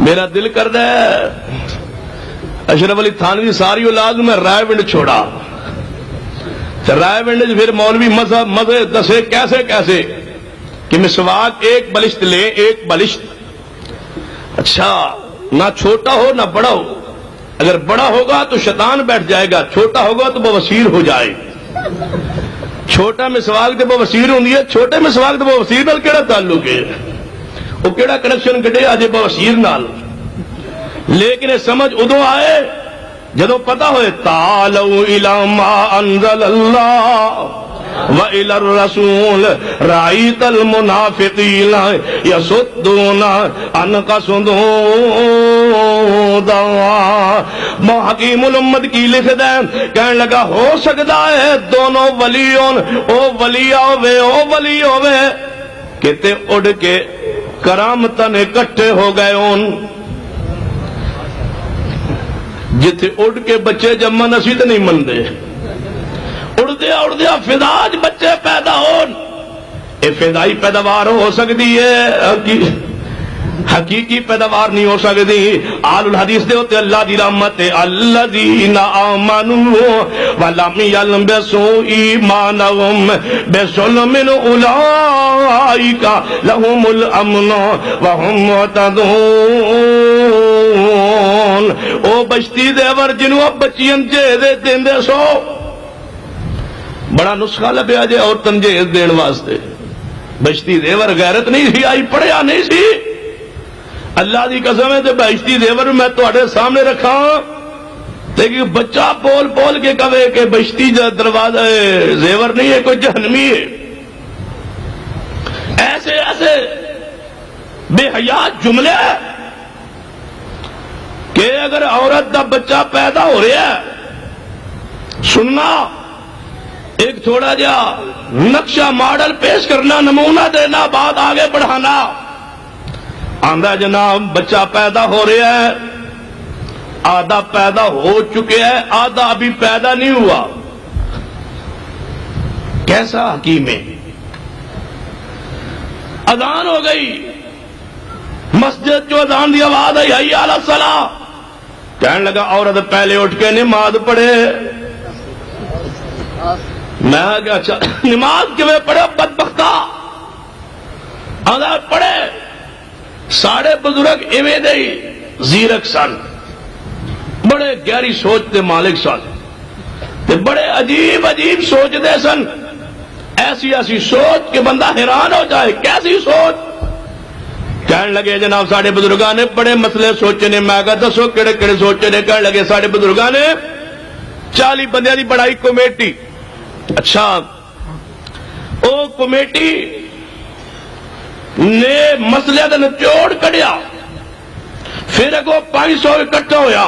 میرا دل کردا ہے اشرف علی تھانوی ساری اولاد میں رائے ونڈ چھوڑا، رائے ونڈ پھر مولوی مزے دسے کیسے کیسے کہ مسواک 1 بلشت لے 1 بلشت، اچھا نہ چھوٹا ہو نہ بڑا ہو، اگر بڑا ہوگا تو شیطان بیٹھ جائے گا، چھوٹا ہوگا تو بواسیر ہو جائے، چھوٹا مسواک تے بواسیر ہوندی ہے، چھوٹے مسواک تے بواسیر نال کیڑا تعلق ہے؟ وہ کیڑا کنیکشن کڈے اج بواسیر نال؟ لیکن یہ سمجھ ادو آئے جدو پتا ہوئے تعالوا الی ما انزل اللہ وإلی الرسول رأیت المنافقین یصدون عنک صدودا۔ حکیم الامت کی لکھ دیں کہنے لگا ہو سکتا ہے دونوں ولیون، او ولی ہوئے او ولی ہوئے کہتے اڑ کے کرامتن اکٹھے ہو گئے ان، جتھے اڑ کے بچے جمن اسی تو نہیں مندے، اڑدیا اڑدیا فضاج بچے پیدا ہون، اے فضائی پیداوار ہو سکتی ہے، حقیقی پیداوار نہیں ہو سکتی۔ آل الحدیث دے ہوتے اللہ دی رحمت الذین آمنوا ولم یلبسوا ایمانہم بظلم اولئک لہم الامن وہم مہتدون۔ او بچتی دیور جنوں اب بچیاں جہیز دیندے سو، بڑا نسخہ لبیا جے عورتاں جہیز دین واسطے، بچتی دیور غیرت نہیں سی آئی، پڑھیا نہیں سی، اللہ دی قسم ہے تے بہشتی زیور میں تواڈے سامنے رکھا، لیکن بچہ بول بول کے کہے کہ بہشتی دروازہ زیور نہیں ہے، کوئی جہنمی ہے۔ ایسے ایسے بے حیات جملے کہ اگر عورت دا بچہ پیدا ہو رہا ہے سننا، ایک تھوڑا جا نقشہ ماڈل پیش کرنا، نمونہ دینا، بات آگے بڑھانا۔ آندہ جناب بچہ پیدا ہو رہا ہے، آدھا پیدا ہو چکے ہے، آدھا ابھی پیدا نہیں ہوا، کیسا حکیم ہے؟ اذان ہو گئی، مسجد جو اذان دی آواز آئی حی علی الصلاۃ، کہنے لگا عورت پہلے اٹھ کے نماز پڑھے۔ میں کہا اچھا نماز کیویں پڑھے بدبختہ؟ آدھا پڑھے، ساڑے بزرگ ایویں دے زیرک سن، بڑے گہری سوچ دے مالک سن، تے بڑے عجیب عجیب سوچ دے سن، ایسی ایسی سوچ کہ بندہ حیران ہو جائے، کیسی سوچ؟ کہنے لگے جناب ساڑے بزرگاں نے بڑے مسئلے سوچے نے، میں کہا دسو کیڑے کیڑے سوچے نے؟ کہنے لگے ساڑے بزرگاں نے 40 بندیاں دی بڑائی کمیٹی. اچھا او کمیٹی نے مسئلے کا نچوڑ کڑیا. پھر اگو 500 اکٹھا ہویا,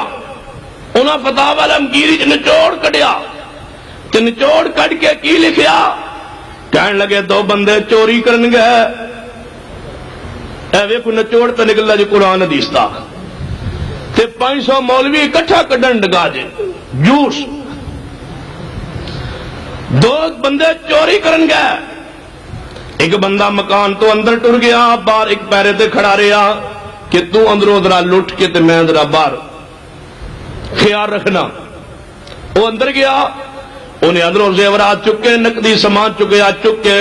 انہاں فتاوی عالمگیری چ نچوڑ کڑیا. تے نچوڑ کٹ کے کی لکھیا؟ کہن لگے 2 بندے چوری کرن گئے. اے ویکھو نچوڑ تے نکلدا جی قرآن حدیث دا. تے 500 مولوی اکٹھا کڈن ڈگا جے جوش. 2 بندے چوری کرن گئے. ایک بندہ مکان تو اندر ٹر گیا, باہر ایک پیرے تے کھڑا رہا کہ تو اندروں ذرا لٹ کے تے میں ذرا باہر, خیال رکھنا. وہ اندر گیا, انہیں اندروں زیورات چکے, نقدی سامان چکیا, چک کے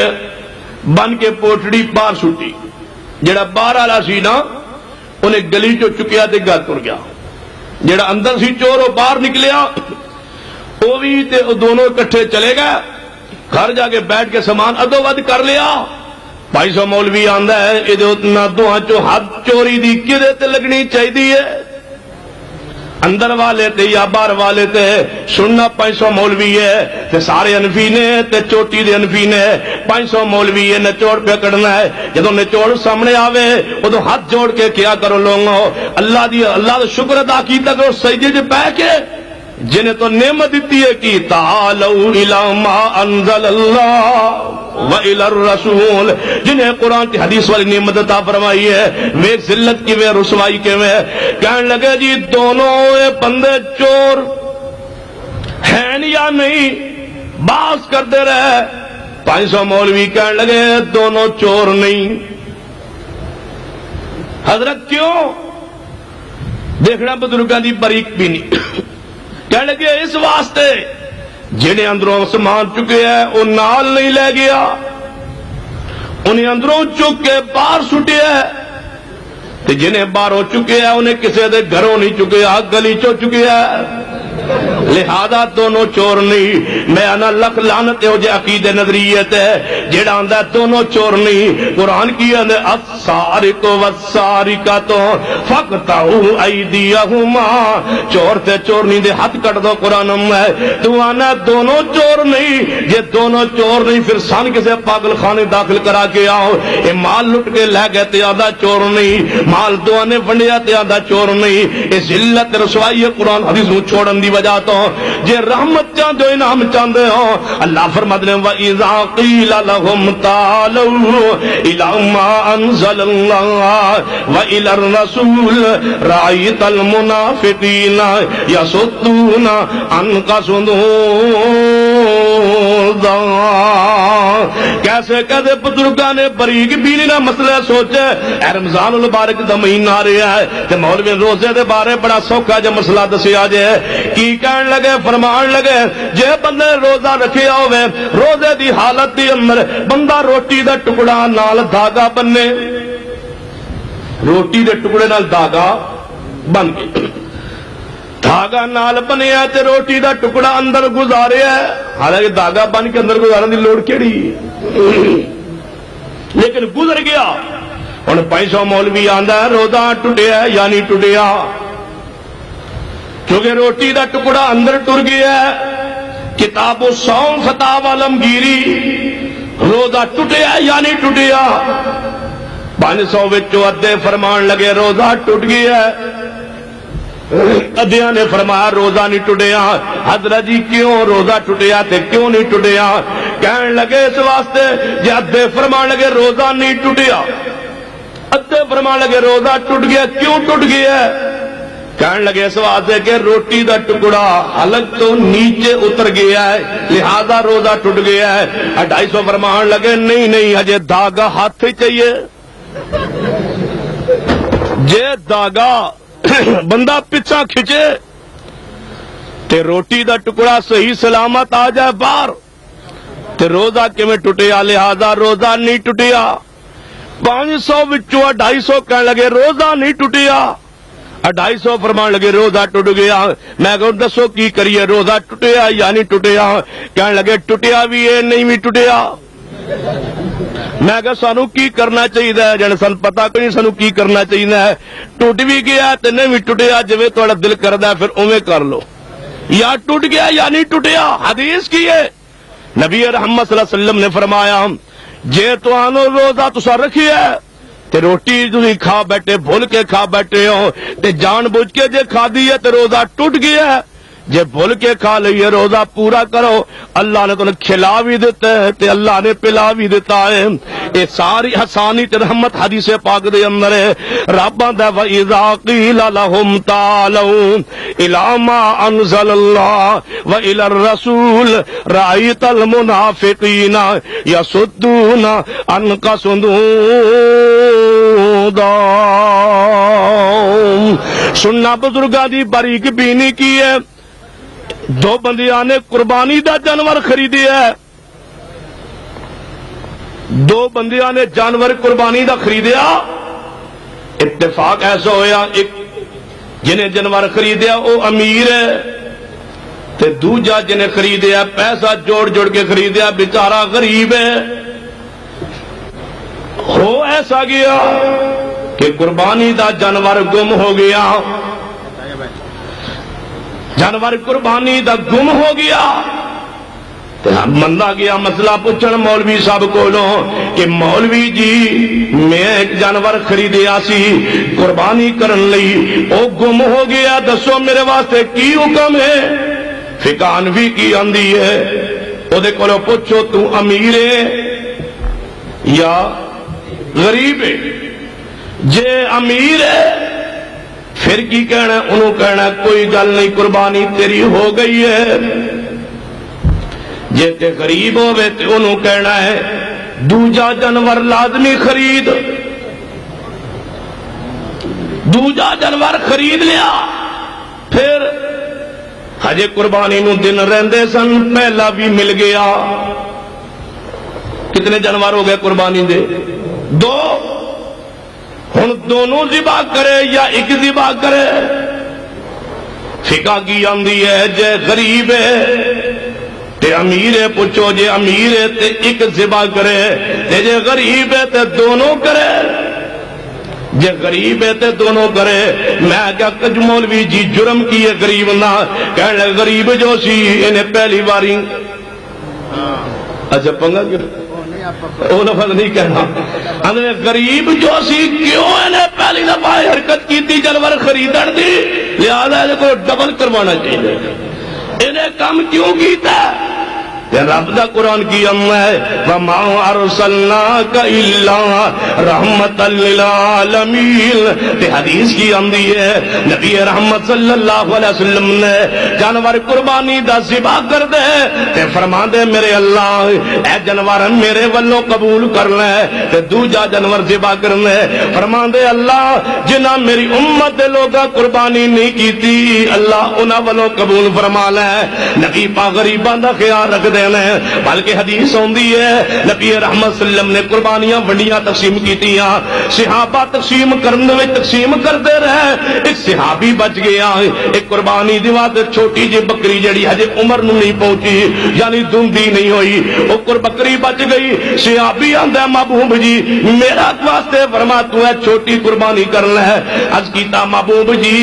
بن کے پوٹڑی باہر سٹی. جڑا باہر والا سی نا انہیں گلی چو چکیا تے گھر ٹر گیا. جڑا اندر سی چور وہ باہر نکلیا, وہ بھی تے دونوں اکٹھے چلے گئے. گھر جا کے بیٹھ کے سامان ادو ود کر لیا. 500 مولوی آندا ہے یہ دونوں چو حد چوری دی کدے تے لگنی چاہیے, اندر والے تے یا باہر والے تے. سننا 500 مولوی ہے تے سارے انفی نے تے چوٹی دے انفی نے. 500 مولوی ہے نچوڑ پہ کرنا ہے. جدو نچوڑ سامنے آوے ادو ہاتھ جوڑ کے کیا کرو لوگوں, اللہ دا شکر ادا کیتا کرو سجدے چ پے کے. جنہیں تو نعمت دیتی ہے کہ تعالوا الی ما انزل اللہ و الی الرسول, جنہیں قرآن کی حدیث والی نعمت عطا فرمائی ہے, وہ ذلت کی وہ رسوائی کے میں. کہنے لگے جی دونوں بندے چور ہیں یا نہیں, باز کرتے رہے. 500 مولوی کہنے لگے دونوں چور نہیں. حضرت کیوں؟ دیکھنا بزرگاں دی باریک بھی نہیں. کہنے لگے اس واسطے جنہیں اندروں سامان چکے ہیں وہ نال نہیں لے گیا, انہیں اندروں چک کے باہر سٹے ہے. جنہیں باہروں چکے ہیں انہیں کسی دے گھروں نہیں چکے, گلی چو چکے ہے. لہذا دونوں چور نہیں. میں انا لکھ لعنت ہو جائے عقیدے نظریت ہے جیڑا آندا دونوں چور نہیں. قرآن کی آندے السارق والسارقۃ فاقطعوا ایدیہما, چور تے چورنی دے ہاتھ کٹ دو. قرآن میں تو آنا دونوں چور نہیں. یہ دونوں چور نہیں پھر سن کسے پاگل خانے داخل کرا کے آؤ. یہ مال لٹ کے لے گئے تے آدھا چور نہیں, مال دو نے ونڈیا تے آدھا چور نہیں. یہ ذلت رسوائی ہے قرآن حدیث نو چھوڑن دی وجہ تو. جے رحمت چاہتے ہو انعام چاہتے ہو, اللہ فرماتے ہیں وَإِذَا قِيلَ لَهُمْ تَعَالَوْا إِلَىٰ مَا أَنزَلَ اللَّهُ وَإِلَى الرَّسُولِ رَأَيْتَ الْمُنَافِقِينَ يَصُدُّونَ عَنْكَ صُدُودًا. کیسے کہتے بزرگاں نے باریک بینی نہ مسئلہ سوچے. اے رمضان المبارک دا مہینہ آ رہا ہے تے مولوی روزے دے بارے بڑا سوکھا جو مسئلہ دسیا جائے. کی کہن لگے فرمان لگے جے بندے روزہ رکھیا ہوئے, روزے دی حالت دی اندر بندہ روٹی دا ٹکڑا نال دھاگا بننے, روٹی دے ٹکڑے نال دھاگا بن گئی, دھاگا نال بنیا تے روٹی دا ٹکڑا اندر گزاریا ہے. حالانکہ دھاگا بن کے اندر گزارن دی لوڑ کیڑی, لیکن گزر گیا. ہن 500 مولوی آندا ہے روزہ ٹوٹیا یا نہیں ٹوٹیا, کیونکہ روٹی دا ٹکڑا اندر ٹر گیا ہے. کتاب الصوم فتاوی عالمگیری, روزہ ٹوٹیا یا نہیں ٹوٹیا؟ 500 وچوں ادھے فرمان لگے روزہ ٹوٹ گیا ہے, ادھیاں نے فرمایا روزہ نہیں ٹوٹیا. حضرت جی کیوں روزہ ٹوٹیا تے کیوں نہیں ٹوٹیا؟ کہن لگے اس واسطے جے ادھے فرمان لگے روزہ نہیں ٹوٹیا, ادھے فرمان لگے روزہ ٹوٹ گیا. کیوں ٹوٹ گیا ہے؟ کہنے لگے اس واسطے کہ روٹی دا ٹکڑا حلق تو نیچے اتر گیا ہے لہذا روزہ ٹوٹ گیا ہے. 250 فرمان لگے نہیں نہیں ہجے دھاگا ہاتھ ہی چاہیے. جے دھاگا بندہ پیچھا کھچے تے روٹی دا ٹکڑا صحیح سلامت آ جائے باہر تے روزہ کیویں ٹوٹیا؟ لہذا روزہ نہیں ٹوٹیا. 500 وچوں 250 کہنے لگے روزہ نہیں ٹوٹیا. 250 فرمان لگے روزہ ٹوٹ گیا. میں کہوں دسو کی کریے, روزہ ٹوٹیا یا نہیں ٹوٹیا؟ کہنے لگے ٹوٹیا بھی ہے نہیں بھی ٹوٹیا. میں کہ سانو کی کرنا چاہیے, جن سن پتا کہ نہیں سانو کی کرنا چاہیے. ٹوٹ بھی گیا تے نہیں بھی ٹوٹیا, جویں تہاڈا دل کردا پھر اوویں کر لو. یا ٹوٹ گیا یا نہیں ٹوٹیا؟ حدیث کی ہے، نبی رحمت صلی اللہ علیہ وسلم نے فرمایا جے تو آنو روزہ تسا رکھی ہے تے روٹی تسی کھا بیٹھے، بھول کے کھا بیٹھے ہو تے جان بوجھ کے جے کھا دی ہے تے روزہ ٹوٹ گیا ہے، جے بھول کے کھا لئیے روزہ پورا کرو، اللہ نے تمہیں کھلا بھی دیتا ہے تے اللہ نے پلا بھی دیتا ہے۔ اے ساری حسانی تے رحمت حدیث پاک دے اندر ہے۔ رب دا وَإِذَا قِيلَ لَهُمْ تَعَالَوْا إِلَىٰ مَا أَنزَلَ اللَّهُ وَإِلَى الرَّسُولِ رَأَيْتَ الْمُنَافِقِينَ يَصُدُّونَ عَنْكَ صُدُودًا۔ سننا بزرگاں دی باریک بینی کی ہے۔ دو بندیاں نے قربانی دا جانور خریدیا ہے، دو بندیاں نے جانور قربانی دا خریدیا، اتفاق ایسا ہویا ایک جنہیں جانور خریدیا وہ امیر ہے تے دوجا جنہیں خریدیا پیسہ جوڑ جوڑ کے خریدیا بیچارہ غریب ہے۔ ہو ایسا گیا کہ قربانی دا جانور گم ہو گیا، جانور قربانی دا گم ہو گیا۔ بندہ گیا مسئلہ پوچھن مولوی صاحب کولوں کہ مولوی جی میں ایک جانور خریدیا سی قربانی کرن لئی، او گم ہو گیا، دسو میرے واسطے کی حکم ہے؟ فقانوی کی آندی ہے او دے کولوں پوچھو تو امیر ہے یا غریب ہے؟ جے امیر ہے پھر کی کہنا ہے؟ انہوں کہنا ہے کوئی گل نہیں قربانی تیری ہو گئی ہے۔ جے تے غریب ہوئے تے انہوں کہنا ہے دوجا جانور لازمی خرید، دوجا جانور خرید لیا، پھر ہجے قربانی نو دن رہندے سن پہلا بھی مل گیا۔ کتنے جانور ہو گئے قربانی دے؟ دو۔ ہن دونوں ذبح کرے یا ایک ذبح کرے؟ فقہ کی آندی ہے جے غریب ہے تے امیر ہے، پوچھو جے امیر ہے تے ایک ذبح کرے تے جے غریب ہے تے دونوں کرے، جے غریب ہے تے دونوں کرے۔ میں کیا کج مولوی جی جرم کیے غریب نہ کہنے لگے غریب جو سی انہیں پہلی باری اچھا پنگا کیوں وہ لفظ نہیں کہنا، غریب جو سی کیوں انہیں پہلی دفعہ حرکت کی تھی جانور خریدن دی، لہذا انہیں کو ڈبل کروانا چاہیے، انہیں کم کیوں کیتا ہے؟ رب دا قرآن کی امہ ہے وَمَا أَرْسَلْنَاكَ إِلَّا رَحْمَةً لِلْعَالَمِينَ، تے حدیث کی آندی ہے نبی رحمت صلی اللہ علیہ وسلم نے جانور قربانی دا ذبح کر دے تے فرما دے میرے اللہ اے جانور میرے والوں قبول کر لے، تے دوجا جانور ذبح کرنے فرما دے اللہ جنہ میری امت دے لوگا قربانی نہیں کیتی اللہ انہاں والوں قبول فرما لے۔ نبی پاک غریباں دا خیال رکھ دے، بلکہ حدیث ہوندی ہے نبی رحمت صلی اللہ علیہ وسلم نے قربانیاں ونڈیاں تقسیم کیتیاں، صحابہ تقسیم کرنے میں تقسیم کرتے رہے، ایک صحابی بچ گیا، ایک قربانی دیوا تے چھوٹی جی بکری جڑی ہجے عمر نو نہیں پہنچی یعنی دھندی نہیں ہوئی، وہ بکری بچ گئی۔ صحابی آندا ہے محبوب جی میرا واسطے فرما تو ہے چھوٹی قربانی کر لے، عرض کیتا محبوب جی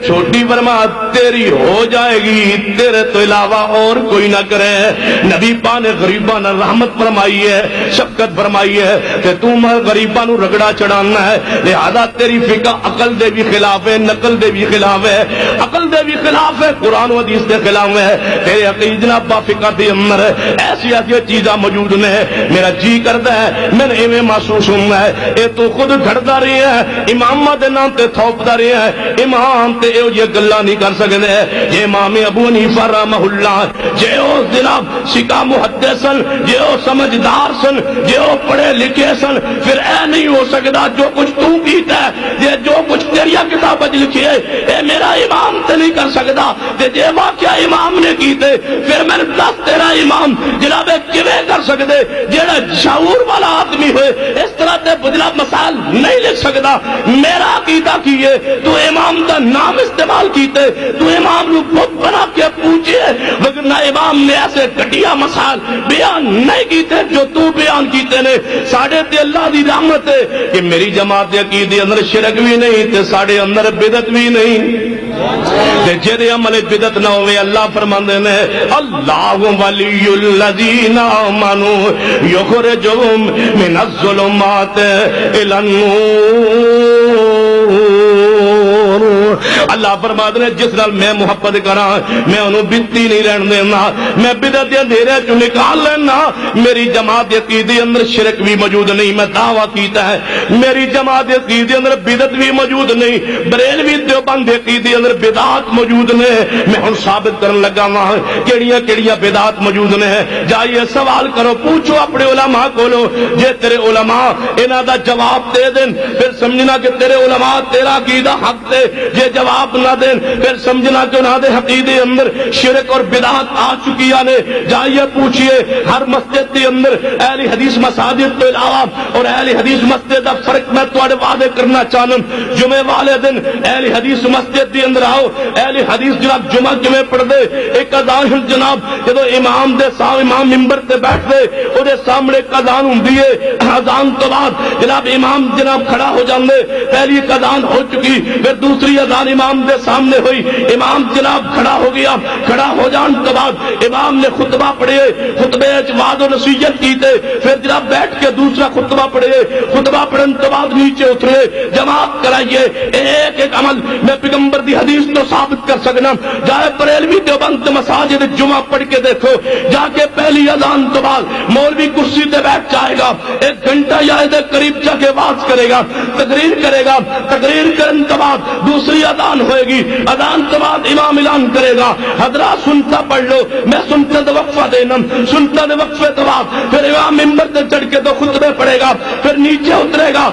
چھوٹی فرما تیری ہو جائے گی تیرے تو علاوہ اور کوئی نہ کرے۔ نبی پاک نے غریباں نے رحمت فرمائی ہے، شفقت فرمائی ہے کہ تم غریباں نو رگڑا چڑھانا ہے، لہذا تیری فقہ عقل دے بھی خلاف ہے، نقل دے بھی خلاف ہے، عقل دے بھی خلاف ہے، قرآن و حدیث دے خلاف ہے، تیرے عقید جناب با فقہ دے اندر ایسی ایسی چیزاں موجود نے میرا جی کرتا ہے میں نے ایویں محسوس ہونا ہے اے تو خود گھڑدا رہی ہے امام دے نام تے تھوپدا رہی ہے، امام تے ایو جی گلاں نہیں کر سکدے، جے امام ابو حنیفہ رحمہ اللہ جے او جناب سکا محدث سن، جے او سمجھدار سن، جے او پڑھے لکھے سن، پھر اے نہیں ہو سکتا جو کچھ تو کیتا ہے جے جو کچھ تیری کتاب وچ لکھی ہے اے میرا امام تے نہیں کر سکتا، تے جے واقعہ امام نے کیتے پھر میں دس تیرا امام جناب کیویں کر سکدے؟ جیڑا شعور والا آدمی ہوئے اس طرح تے جناب مسائل نہیں لکھ سکتا۔ میرا عقیدہ کیے تو امام دا نام استعمال کیتے، تو امام نو بت بنا کے پوچھے، لیکن ورنہ امام نے ایسے گھٹیا مسائل بیان نہیں کیتے جو تو بیان کیتے نے. ساڑھے تے اللہ دی رحمت ہے کہ میری جماعت دے عقیدے اندر شرک بھی نہیں تے ساڑھے اندر بدعت بھی نہیں. تے جے عمل بدعت نہ ہوئے اللہ فرماندے نے اللہ ولی الذین آمنوا یخرجہم من الظلمات الی النور. اللہ فرماتے ہیں جس نال میں محبت کراں میں انہوں بدتی نہیں رہن دینا, میں بدعت دے اندھیرے چوں نکال لینا. میری جماعت کے عقیدے اندر شرک بھی موجود نہیں, میں دعویٰ کیتا ہے میری جماعت کے عقیدے اندر بدعت بھی موجود نہیں. بریلوی دیوبند کے عقیدے اندر بدعات موجود نے. میں ہن ثابت کرن لگا ہاں کیڑیاں کیڑیاں بدعات موجود نے. جائیے سوال کرو, پوچھو اپنے علماء کولو, جے تیرے علماء انہاں دا جواب دے دین پھر سمجھنا کہ تیرے علماء تیرا عقیدہ حق تے, جے جواب نہ دین پھر سمجھنا کہ انہاں دے عقیدے اندر شرک اور بدعات آ چکی نے. جائیے پوچھئے ہر مسجد کے اندر اہل حدیث مساجد کے علاوہ اور اہل حدیث مسجد کا فرق میں تواڈے وعدے کرنا چاہنا. جمعے والے دن اہل حدیث مسجد کے اندر آؤ, اہل حدیث جناب جمعہ کیویں پڑھ دے, ایک اذان جناب جدو امام دے سامنے امام منبر تے بیٹھ دے او دے سامنے ایک اذان ہوندی ہے, اذان تو بعد جناب امام جناب کھڑا ہو جاندے, پہلی ایک اذان ہو چکی پھر دوسری اذان امام دے سامنے ہوئی, امام جناب کھڑا ہو گیا, کھڑا ہو جان تو بعد امام نے خطبہ پڑھے, خطبے وعد و نصیحت کیتے, پھر جناب بیٹھ کے دوسرا خطبہ پڑھے, خطبہ پڑھن تو بعد نیچے اترے جماعت کرائیے. ایک ایک عمل میں پیغمبر دی حدیث تو ثابت کر سکنا. جائے بریلوی دیوبند مساجد جمعہ پڑھ کے دیکھو, جا کے پہلی اذان تو بعد مولوی کرسی تے بیٹھ جائے گا, ایک گھنٹہ یا دے قریب جا کے واز کرے گا, تقریر کرے گا, تقریر کرن تو بعد دوسری اذان ہوئے گی, اذان تو بعد امام اعلان کرے گا حضرات سنتا پڑھ لو, میں سنتا تو وقفہ دینا, سنتا دے وقفے تو بعد پھر امام منبر تے چڑھ کے تو خطبے پڑھے گا, پھر نیچے اترے گا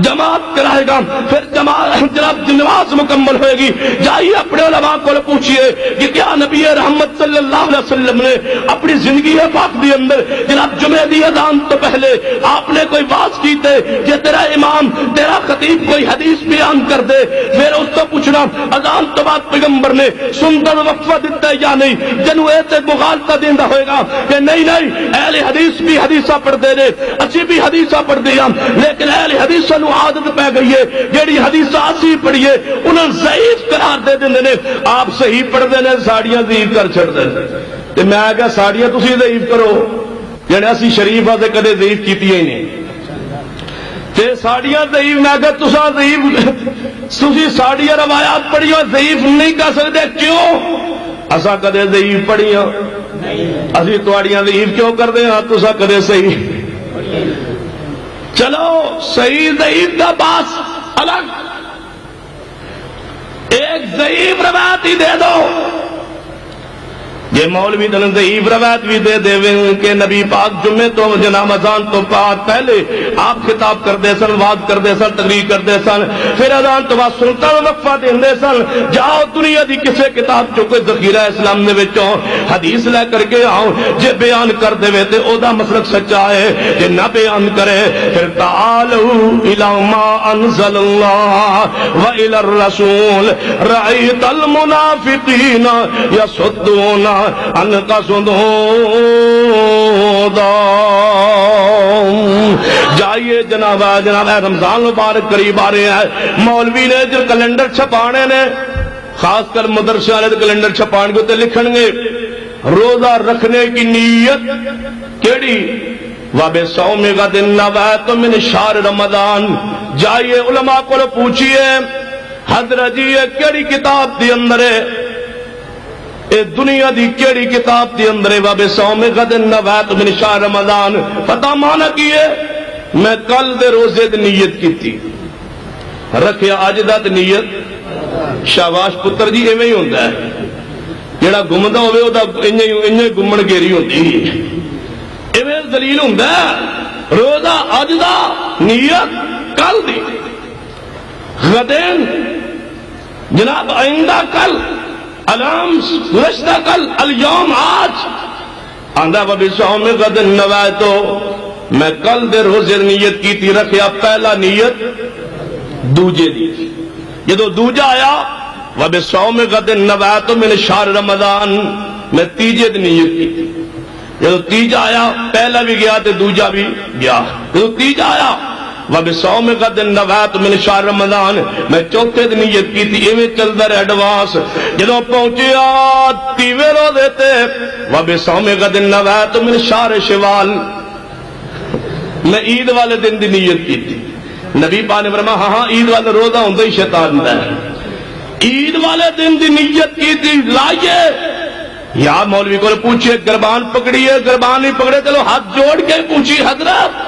جماعت کرائے گا, پھر جماعت جناب نماز مکمل ہوئے گی. جائیے اپنے علماء کو پوچھئے کہ کیا نبی رحمت صلی اللہ علیہ وسلم نے اپنی زندگی پاک دی اندر جناب جمعے دی اذان تو پہلے آپ نے کوئی واز کیتے کہ تیرا امام تیرا خطیب کوئی حدیث بیان کر دے, پھر اس تو پوچھنا اذان تو بعد پیغمبر نے سنتا وقفہ دیتا ہے یا نہیں, جنوں ایسے مغالطہ دیندا ہوئے گا کہ نہیں نہیں اہل حدیث بھی حدیثہ پڑھ دے نے, اسی بھی حدیثہ پڑھ دیا, لیکن اہل حدیث عادت پہ گئی ہے جیڑی حدیث اسی پڑھیے انہیں ضعیف قرار دے دیں نے. آپ صحیح پڑھ دے نے ساڑیاں ضعیف کر چھڑ دے, تے میں کہا ساڑیاں تسی ضعیف کرو جڑے اسی شریف آ تے کدے ضعیف کیتی ہی نہیں, تے ساڑیاں ضعیف میں کہا تساں ضعیف تسی ساڑیاں روایات پڑھیاں ضعیف نہیں کر سکتے, کیوں اساں کدے ضعیف پڑھیاں, اسی تواڈیاں ضعیف کیوں کردے ہاں, تساں کدے صحیح. چلو صحیح ضعیف کا باس الگ, ایک ضعیف روایت ہی دے دو. یہ مولوی دن ضعیف روایت بھی دے دے کہ نبی پاک جمعے تو جناب اذان تو بعد پہلے آپ خطاب کرتے سن, وعظ کرتے سن, تقریر کرتے سن, پھر اذان تو بعد سنتا وقفہ دیندے سن. جاؤ دنیا دی کسے کتاب چ کوئی ذخیرہ اسلام دے وچوں حدیث لے کر کے آؤ, جے بیان کر دے تے او دا مسلک سچا ہے, جے نہ بیان کرے پھر تعالوا الی ما انزل اللہ و الی الرسول رأیت المنافقین یصدون ان کا جائیے جناب رمضان مبارک قریب آ رہے ہیں, مولوی نے جو کیلنڈر چھپانے نے خاص کر مدرسے والے کیلنڈر چھپان کے تے لکھن گے روزہ رکھنے کی نیت کیڑی, وَبِصَوْمِ غَدٍ نَوَیْتُ مِنْ شَہْرِ رمضان. جائیے علماء کو پوچھئے حضرت جی کیڑی کتاب دی اندر ہے, اے دنیا دی کیڑی کتاب دی اندر وَبِصَوْمِ غَدٍ نَوَیْتُ مِنْ شَہْرِ رمضان. پتہ مانا کیے میں کل دے روزے دی نیت کیتی, رکھیا اج دا تے نیت شاباش پتر جی ایویں ہی ہوندا ہے, جڑا گمدا ہوے او دا انج گمن گیری ہوندی ہے, ایویں دلیل ہوندا ہے. روزہ اج دا نیت کل دی, غدین جناب آئندہ کل, الام گزشتہ کل, الیوم آج. آندا وَبِصَوْمِ غَدٍ نَوَیْتُ, میں کل دے روزے نیت کی تھی, رکھیا پہلا نیت دوجے دی, جدو دوجا آیا وَبِصَوْمِ غَدٍ نَوَیْتُ مِنْ شَہْرِ رمضان, میں تیجے دی نیت کی جب تیجا آیا پہلا بھی گیا تے دوجا بھی گیا جب تیجا آیا وَبِصَوْمِ غَدٍ نَوَیْتُ مِنْ شَهْرِ رمضان میں چوتھے دن نیت کی تھی ایویں چلدا رہا ایڈوانس جدوں پہنچیا تیویں روزے تے وَبِصَوْمِ غَدٍ نَوَیْتُ مِنْ شَهْرِ شوال میں عید والے دن دی نیت کی تھی نبی پاک نے فرمایا ہاں ہاں عید والے روزہ ہوندا ہی شیطان دا ہے عید والے دن دی نیت کی تھی لائیے یا مولوی کو پوچھئے گربان پکڑیے گربان نہیں پکڑے چلو ہاتھ جوڑ کے پوچھی حضرت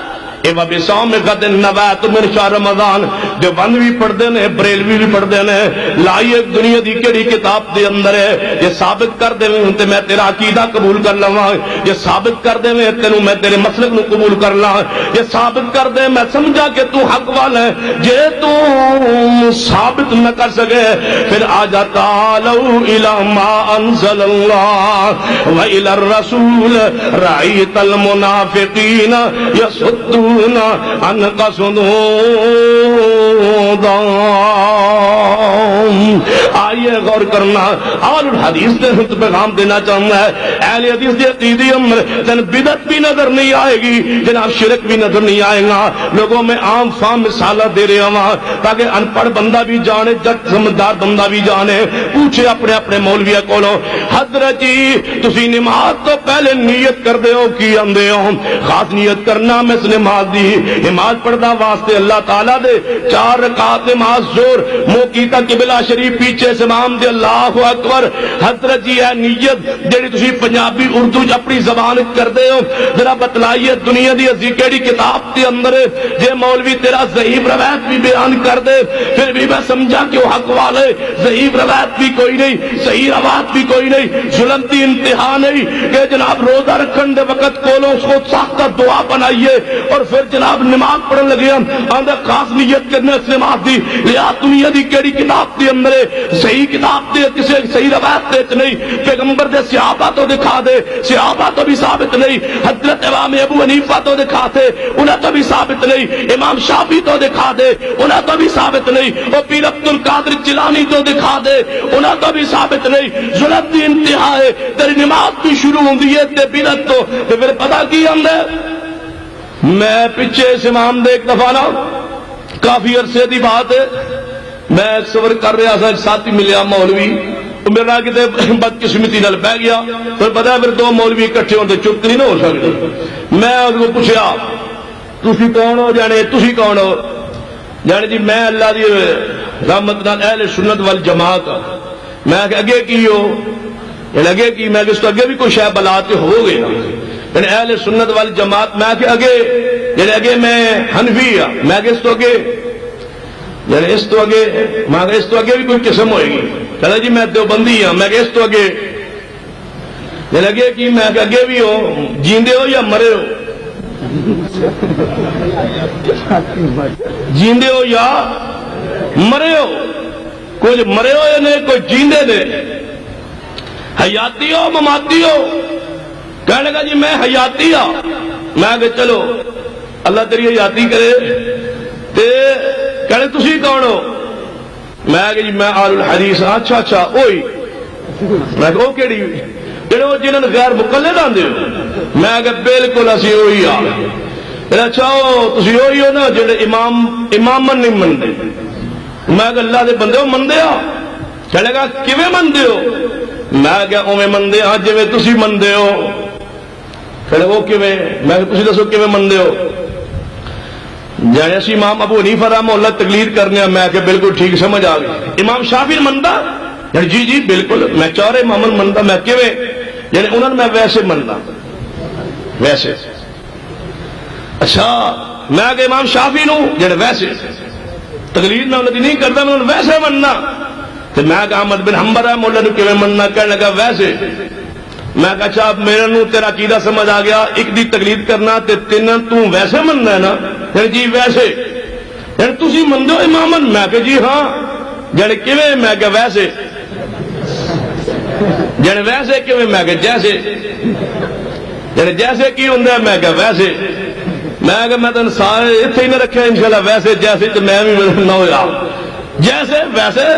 وَبِصَوْمِ غَدٍ نَوَیْتُ مِنْ شَهْرِ رمضان جو بند بھی پڑھتے ہیں بریلوی بھی پڑھتے ہیں لائیے دنیا دی کیڑی کتاب دے اندر ہے یہ ثابت کر دے تے میں تیرا عقیدہ قبول کر لواں یہ ثابت کر دے تینوں میں تیرے مسلک نو قبول کر لاں یہ ثابت کر دے میں سمجھا کہ تو حق والا ہے جے تو ثابت نہ کر سکے پھر آ جا تعالوا الی ما انزل اللہ وإلی الرسول رأیت المنافقین یصدون انک صدودا آئیے غور کرنا اہل الحدیث نے پیغام دینا چاہتا ہے اہل حدیث کے عقیدے میں تن بدعت بھی نظر نہیں آئے گی جناب شرک بھی نظر نہیں آئے گا لوگوں میں عام فام مثالہ دے رہے ہوں تاکہ ان پڑھ بندہ بھی جانے جٹ سمجھدار بندہ بھی جانے پوچھے اپنے اپنے مولویہ کولو حضرت جی تسی نماز تو پہلے نیت کر دے ہو کی اندے ہو خاص نیت کرنا میں اس نماز دی نماز پڑھنا واسطے اللہ تعالیٰ دے 4 رکعت نماز زور منہ کیتا قبلہ شریف پیچھے سے امام دے اللہ اکبر حضرت جی ہے نیت جڑی تسی پنجابی اردو اپنی زبان کر دے ہو ذرا بتلائیے دنیا دی عزیز کیڑی کتاب دے اندر جے مولوی تیرا ضعیف روایت بھی بیان کر دے پھر بھی میں سمجھا کہ وہ حق والے ضعیف روایت بھی کوئی نہیں صحیح روایت بھی کوئی نہیں ظلم دی انتہا نہیں کہ جناب روزہ رکھن دے وقت کولوں اس کو ساختہ دعا بنائیے اور پھر جناب نماز پڑھن لگے ہم آندھا خاص نیت کرنے اس نماز دی لیا دنیا دی کیڑی کتاب دی اندر صحیح کتاب دے کسی صحیح روایت دے نہیں پیغمبر دے صحابہ تو دکھا دے صحابہ تو بھی ثابت نہیں حضرت امام ابو حنیفہ تو دکھا دے انہیں تو بھی ثابت نہیں امام شافعی تو دکھا دے انہیں تو بھی ثابت نہیں اور پیر عبد القادر جیلانی تو دکھا دے انہیں تو بھی ثابت نہیں ظلم دی انتہا ہے تیری نماز بھی شروع ہوندی ہے تے بدعت تو پھر پتہ کی اندر میں پیچھے اس امام دے ایک دفعہ نا کافی عرصے دی بات ہے میں سفر کر رہا تھا ساتھی ملیا مولوی میرا کتے بدقسمتی نال بہ گیا پھر پتا پھر 2 مولوی اکٹھے ہوتے چپ نہیں نہ ہو سکتے میں اس کو پوچھا تسی کون ہو جانے تسی کون ہو جانے جی میں اللہ دی رحمت نال اہل سنت والجماعت میں کہ اگے کی ہو اگے کی میں کہ اس تو اگے بھی کوئی شے بلا تے ہو گئے یعنی اہل سنت والجماعت میں کہ اگے یعنی اگے میں حنفی ہاں میں کہ اس تو اگے یعنی اس تو اگے میں کہ اس تو اگے بھی کوئی قسم ہوئے گی کہتا جی میں دیوبندی ہاں میں کہ اس تو اگے یعنی اگے کی میں کہ اگے بھی ہو جیندے ہو یا مرے ہو جیندے ہو یا مرے ہو کوئی مرے ہو یا نہیں کوئی جیندے دے حیاتی ہو مماتی ہو کہنے لگا جی میں حیاتی ہاں میں کہ چلو اللہ تیری حیاتی کرے تے کہنے تسی کون ہو میں کہ جی میں آل الحدیث ہاں اچھا اچھا اوئی میں کہ او کیڑی جڑے وہ جنہوں نے غیر مقلد آندے ہو میں کہ بالکل اسی اوئی ہاں اچھا تسی اوئی ہو نا جڑے امامن نہیں مندے میں کہ اللہ دے بندے ہو مندے ہو کہنے لگا کیویں مندے ہو میں کہ اوویں مندے ہاں جویں تسی مندے ہو کہنے وہ کیویں میں کہ تسی دسو کیویں مندے ہو جانے اسی امام ابو حنیفہ رحمہ اللہ تقلید کرنے میں کہ بالکل ٹھیک سمجھ آ گئی امام شافعی مندہ یعنی جی جی بالکل میں چارے امام مندہ میں کیویں یعنی انہوں نے میں ویسے مندہ ویسے اچھا میں کہ امام شافعی نو یعنی ویسے تقلید میں انہوں نے نہیں کرتا میں انہوں نے ویسے مننا تو میں کہ احمد بن حنبل رحمہ اللہ نے کیویں مننا کہنے لگا ویسے میں کہا اچھا میرے نو تیرا عقیدہ سمجھ آ گیا ایک دی تقلید کرنا تے تین تو ویسے مننا ہے نا یعنی جی ویسے یعنی تسی مندے ہو امامن میں کہ جی ہاں یعنی کیویں میں کہ ویسے یعنی ویسے کیویں میں کہ جیسے یعنی جیسے کی ہوندا ہے میں کہ ویسے میں کہ میں تن سارے ایتھے ہی نہ رکھے انشاءاللہ ویسے جیسے تے میں بھی نہ ہویا جیسے ویسے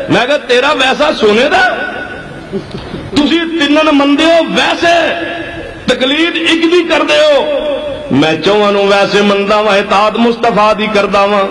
میں کہ تیرا ویسا سونے دا تسی تینن مندے ہو ویسے تقلید ایک دی کر دے ہو میں چوہاں نو ویسے مندا وا اطاعت مصطفیٰ دی کردا وا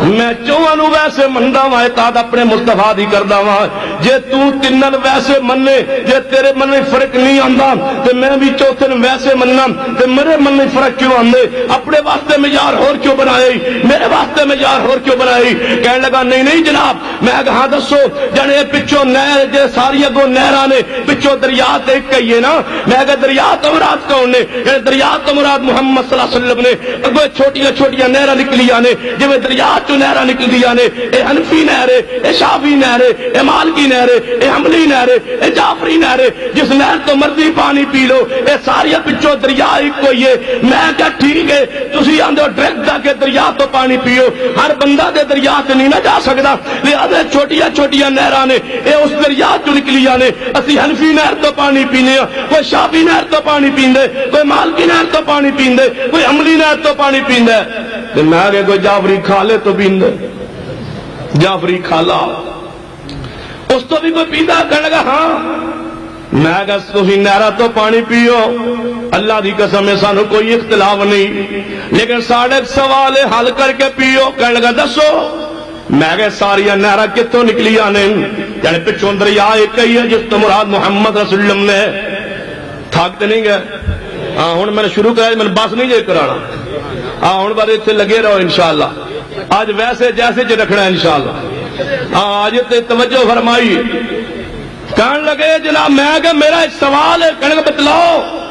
میں چوہاں نو ویسے مندا وا اطاعت اپنے مصطفیٰ دی کردا وا جے تو تینن ویسے مننے جے تیرے من میں فرق نہیں آندا تے میں بھی چوتھے نو ویسے مننا تے میرے من میں فرق کیوں آندے اپنے واسطے معیار ہور کیوں بنائی میرے واسطے معیار ہور کیوں بنائی کہنے لگا نہیں جناب میں کہا ہاں دسو جنے پچھوں نہر جے ساری اگوں نہراں نے پچھوں دریا تے ایک ہی ہے نا میں کہا دریا تو مراد کون نے کہ دریا تو مراد محمد صلی اللہ علیہ وسلم نے اگوں چھوٹیاں چھوٹیاں نہراں نکلیاں نے جویں دریا چوں نہراں نکلدیاں نے اے حنفی نہر ہے اے شافعی نہر ہے اے مالکی نہر ہے اے حنبلی نہر ہے اے جعفری نہر ہے جس نہر تو مرضی پانی پی لو اے ساری پچھوں دریا ایک کوئی ہے میں کہا ٹھیک ہے تسی آندے ہو ڈائریکٹ جا کے دریا تو پانی پیو ہر بندہ دے دریا تے نہیں نہ جا سکدا لہذا چھوٹیاں چھوٹیاں نہراں نے اے اس دریا چوں نکلیاں نے اسی حنفی نہر تو پانی پینے کوئی شافعی نہر تو پانی پیندے کوئی مالکی نہر تو پانی پیندے کوئی عملی نہر تو پانی پیندے تے میں کہ کوئی جعفری کھالے تو پیندے جعفری کھالا اس تو بھی کوئی پیندا کہنے لگا ہاں میں کہ تسی نہراں تو پانی پیو اللہ دی قسم ہے سانو کوئی اختلاف نہیں لیکن ساڑھے سوال حل کر کے پیو کہنے لگا دسو میں کہ ساریاں نہراں کتوں نکلیاں نے یعنی پچھوں دریا ایک ہی ہے جس تو مراد محمد رسول اللہ نے تھاکتے نہیں گئے ہاں ہوں میں نے شروع کرایا میں نے بس نہیں جے کرانا ہاں ہوں بار اتنے لگے رہو انشاءاللہ آج ویسے جیسے جے رکھنا ہے انشاءاللہ ہاں آج تے توجہ فرمائی کہنے لگے جناب میں کہ میرا ایک سوال ہے کہنے لگا بتلاؤ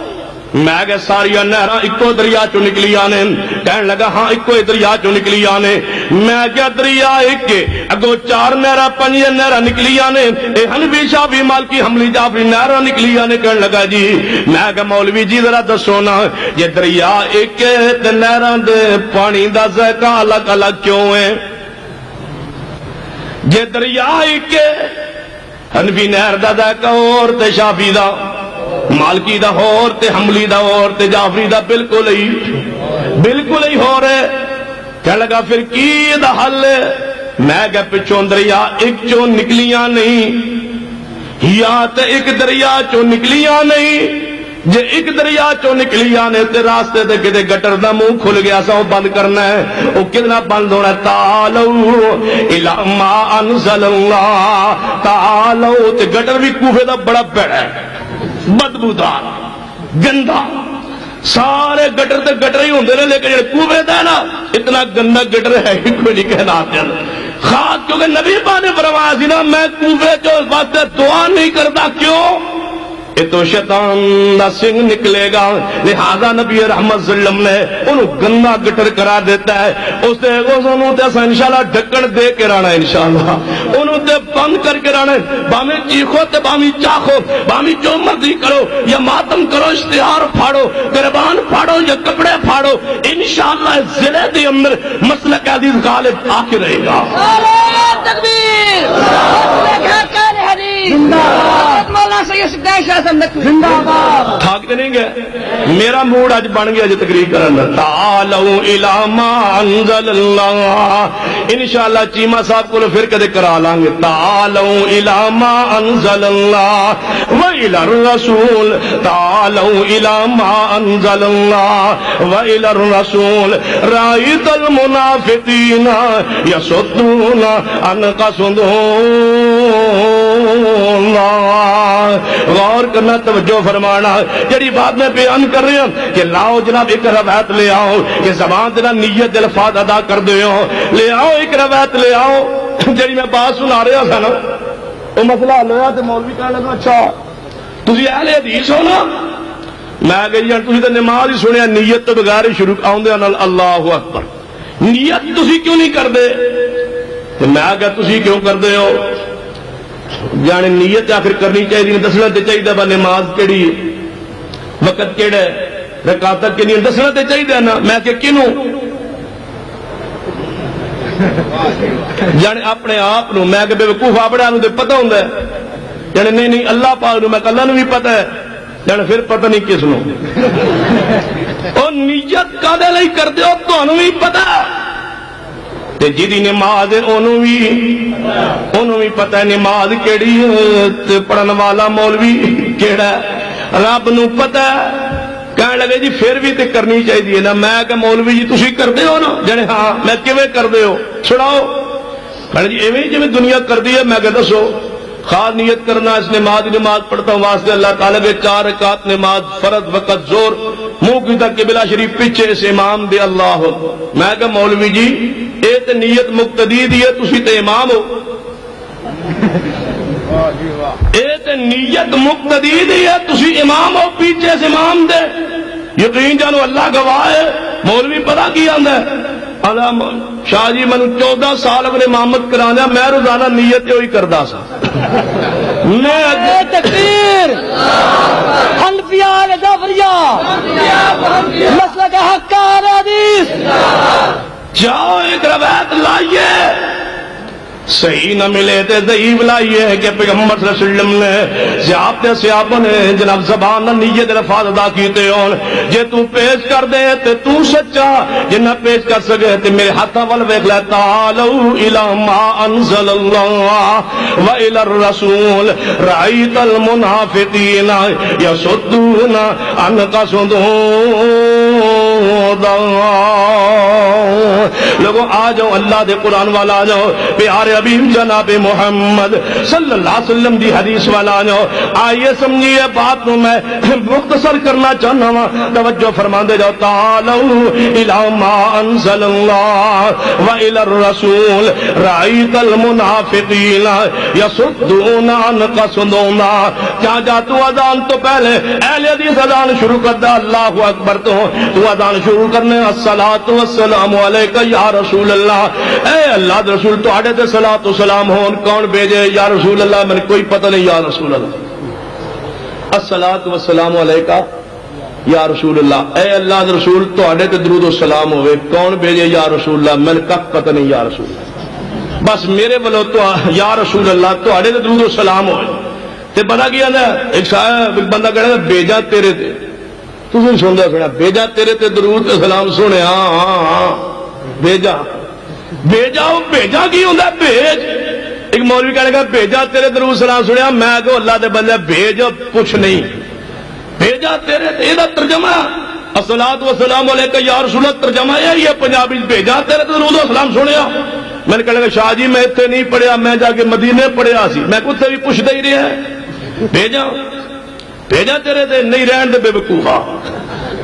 میں کہ ساریا نہراں اکو دریا چوں نکلیاں نے کہنے لگا ہاں اکو دریا چوں نکلیاں نے میں کیا دریا ایک اگو چار نہراں پنج نہراں نکلیاں نے اے حنفی شافعی مالکی حنبلی جعفری نہراں نکلیاں نے کہنے لگا جی میں کہ مولوی جی ذرا دسو نا یہ دریا ایک تے نہراں دے پانی دا ذائقہ الگ الگ کیوں ہے یہ دریا ایک حنفی نہر دا ذائقہ اور تے شافعی دا مالکی دا ہور تے حنبلی دا ہور تے جعفری دا بالکل ہی ہو رہے کہنے لگا پھر کی دا حل میں کہ پچھوں دریا ایک چوں نکلیاں نہیں یا تے ایک دریا چوں نکلیاں نہیں جے ایک دریا چوں نکلیاں نے تے راستے تے کدے گٹر دا منہ کھل گیا سا وہ بند کرنا ہے وہ کتنا بند ہونا ہے تعالو الی ما انزل اللہ تعالو تے گٹر بھی کوفے دا بڑا پیڑا ہے بدبودار گندا سارے گٹر تے گٹر ہی ہوندے نے لیکن جڑے کوے دا نا اتنا گندا گٹر ہے ہی کوئی نہیں کہنا خاص کیونکہ نبی پاک نے فرمایا سی نا میں کوے جو واسطے دعا نہیں کرتا کیوں یہ تو شیطان دا سنگ نکلے گا لہذا نبی رحمت صلی اللہ علیہ وسلم نے انہوں گندا گٹر کرا دیتا ہے اس تے انہوں تے اسا انشاءاللہ ڈھکن دے کے رانا انشاءاللہ انہوں تے بند کر کے رانا باویں چیخو تے باویں چاخو باویں جو مرضی کرو یا ماتم کرو اشتہار پھاڑو گربان پھاڑو یا کپڑے پھاڑو انشاءاللہ ضلع دے اندر مسلک عزیز غالب آ کے رہے گا تکبیر مولانا سید سکھدیر شاہ صاحب زندہ باد تھاکتے نہیں گئے میرا موڈ آج بن گیا جو تقریر کرنا تعالو الی ما انزل اللہ انشاءاللہ چیمہ صاحب کو پھر کدے کرا لیں گے تعالو الی ما انزل اللہ و الی الرسول تعالو الی ما انزل اللہ و الی الرسول رائت المنافقین یصدون عن غور کرنا توجہ فرمانا جڑی بات میں بیان کر رہے ہیں کہ لاؤ جناب ایک روایت لے آؤ کہ زبان دینا نیت دل فاد ادا کر دے ہو لے آؤ ایک روایت لے آؤ جڑی میں بات سنا رہا تھا نا وہ مسئلہ حل ہوا تو مولوی کہنے لگا اچھا تسی اہل حدیث ہو نا میں کہ جی تسی تو نماز ہی سنیا نیت تو بغیر ہی شروع آؤندے اللہ اکبر نیت تسی کیوں نہیں کر دے میں کہ تسی کیوں کر دے ہو جانے نیت آخر کرنی چاہیے دسنا تے چاہیے با نماز کیڑی وقت کیڑا ہے رکعتاں کنی دسنا تے چاہیے نا میں کہ کینوں جانے اپنے آپ نو میں کہ بے وقوف اپنے نو تے پتہ ہوندا ہے جانے نہیں اللہ پاک نو میں کہ اللہ نو بھی پتہ ہے جانے پھر پتہ نہیں کس نو او نیت کادے لئی کردے ہو تانوں بھی پتہ ہے تے جدی نماز ہے انہوں بھی پتہ ہے نماز کیڑی ہے تے پڑھن والا مولوی کیڑا ہے رب نو پتہ ہے کہنے لگے جی پھر بھی تے کرنی چاہیے نا میں کہ مولوی جی تسی کردے ہو نا جنے ہاں میں کیویں کردے ہو سناؤ کہنے جی ایویں جویں دنیا کردی ہے میں کہ دسو خاص نیت کرنا اس نماز پڑھتا ہوں واسطے اللہ تعالیٰ کے 4 رکعت نماز فرض وقت زور منہ کی تک قبلہ شریف پیچھے اس امام دے اللہ ہو میں کہ مولوی جی اے تے نیت مقتدی دی ہے تسی تے امام ہو اے تے نیت مقتدی دی ہے تسی امام ہو پیچھے اس امام دے یقین جانو اللہ گواہ ہے مولوی پتہ کی آندا ہے شاہ جی میں 14 سال اگر امامت کرانا میں روزانہ نیت ہوئی کردا سا میں تکبیر حنفیہ جعفریہ مسلک حقار حدیث جاؤ ایک روایت لائیے صحیح نہ ملے تے ضعیف لائیے کہ پیغمبر صلی اللہ علیہ وسلم نے صحابہ نے جناب زبان نیت الفاظ ادا کیتے ہون جے تو پیش کر دے تے تو سچا جے نہ پیش کر سکے تے میرے ہاتھاں ول ویکھ لے تعالوا الی ما انزل اللہ و الی الرسول رأیت المنافقین یصدون عنک صدودا لوگوں آ جاؤ اللہ دے قرآن والا آ جاؤ پیارے حبیب جناب محمد صلی اللہ علیہ وسلم دی حدیث والا آ جاؤ آئیے سمجھیے بات کو میں مختصر کرنا چاہنا ہوں توجہ فرما دے جاؤ تعالوا الی ما انزل اللہ و الی الرسول رأیت المنافقین یصدون عنک صدودا کیا جا تو اذان تو پہلے اہل حدیث اذان شروع کر دا اللہ اکبر تو اذان شروع کرنے الصلاۃ والسلام علیک یا رسول اللہ اے اللہ دے رسول تو آڑے تے صلاۃ و سلام ہون کون بھیجے یا رسول اللہ میں کوئی پتہ نہیں یا رسول اللہ الصلاۃ والسلام علیک یا رسول اللہ اے اللہ دے رسول تو آڑے تے درود و سلام ہوئے کون بھیجے یا رسول اللہ میں کک پتہ نہیں یا رسول اللہ بس میرے بلو تو یا رسول اللہ تو آڑے تے درود و سلام ہوئے تے بڑا کیا نا ایک بندہ کہہ رہا بھیجا تیرے تے تسی سن دے سنا بھیجا تیرے تے درود تے سلام سنے ہاں بھیجا بھیجا کی ہوندا بھیج ایک مولوی کہنے لگا بھیجا تیرے درود سلام سنیا میں کہ اللہ دے بندے بھیج کچھ نہیں بھیجا تیرے تے دا ترجمہ الصلاۃ والسلام علیک یا رسول اللہ ترجمہ یہ پنجابی بھیجا تیرے تے درود و سلام سنیا میں نے کہنے لگا شاہ جی میں اتنے نہیں پڑھیا میں جا کے مدینے پڑھیا سی میں کتے بھی پوچھتا ہی رہا ہے بھیجا تیرے تے نہیں رہن دے بے وقوفا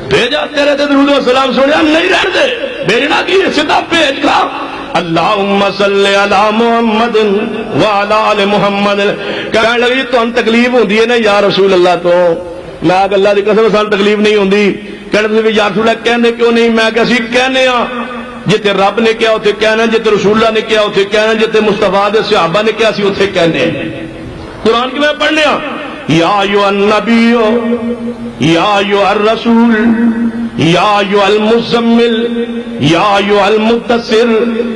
بھیجا تیرے تے درود و سلام سنیا نہیں رہن دے بھیجنا کی سیدھا بھیج کر اللہم صلی علی محمد وعلی آل محمد کہنے لگی تو ہم تکلیف ہوندی ہے نا یا رسول اللہ تو میں کہ اللہ دی قسم سان تکلیف نہیں ہوندی کہنے لگی یا رسول اللہ کہنے کیوں نہیں میں کہ اسی کہنے ہاں جتے رب نے کیا اتنے کہنا جتے رسول اللہ نے کیا اتنے کہنا جتے مصطفیٰ دے صحابہ نے کیا اسی اتنے کہنے قرآن کی میں پڑھنے ہاں یا ایھا النبی یا ایھا الرسول یا ایھا المزمل یا ایھا المدثر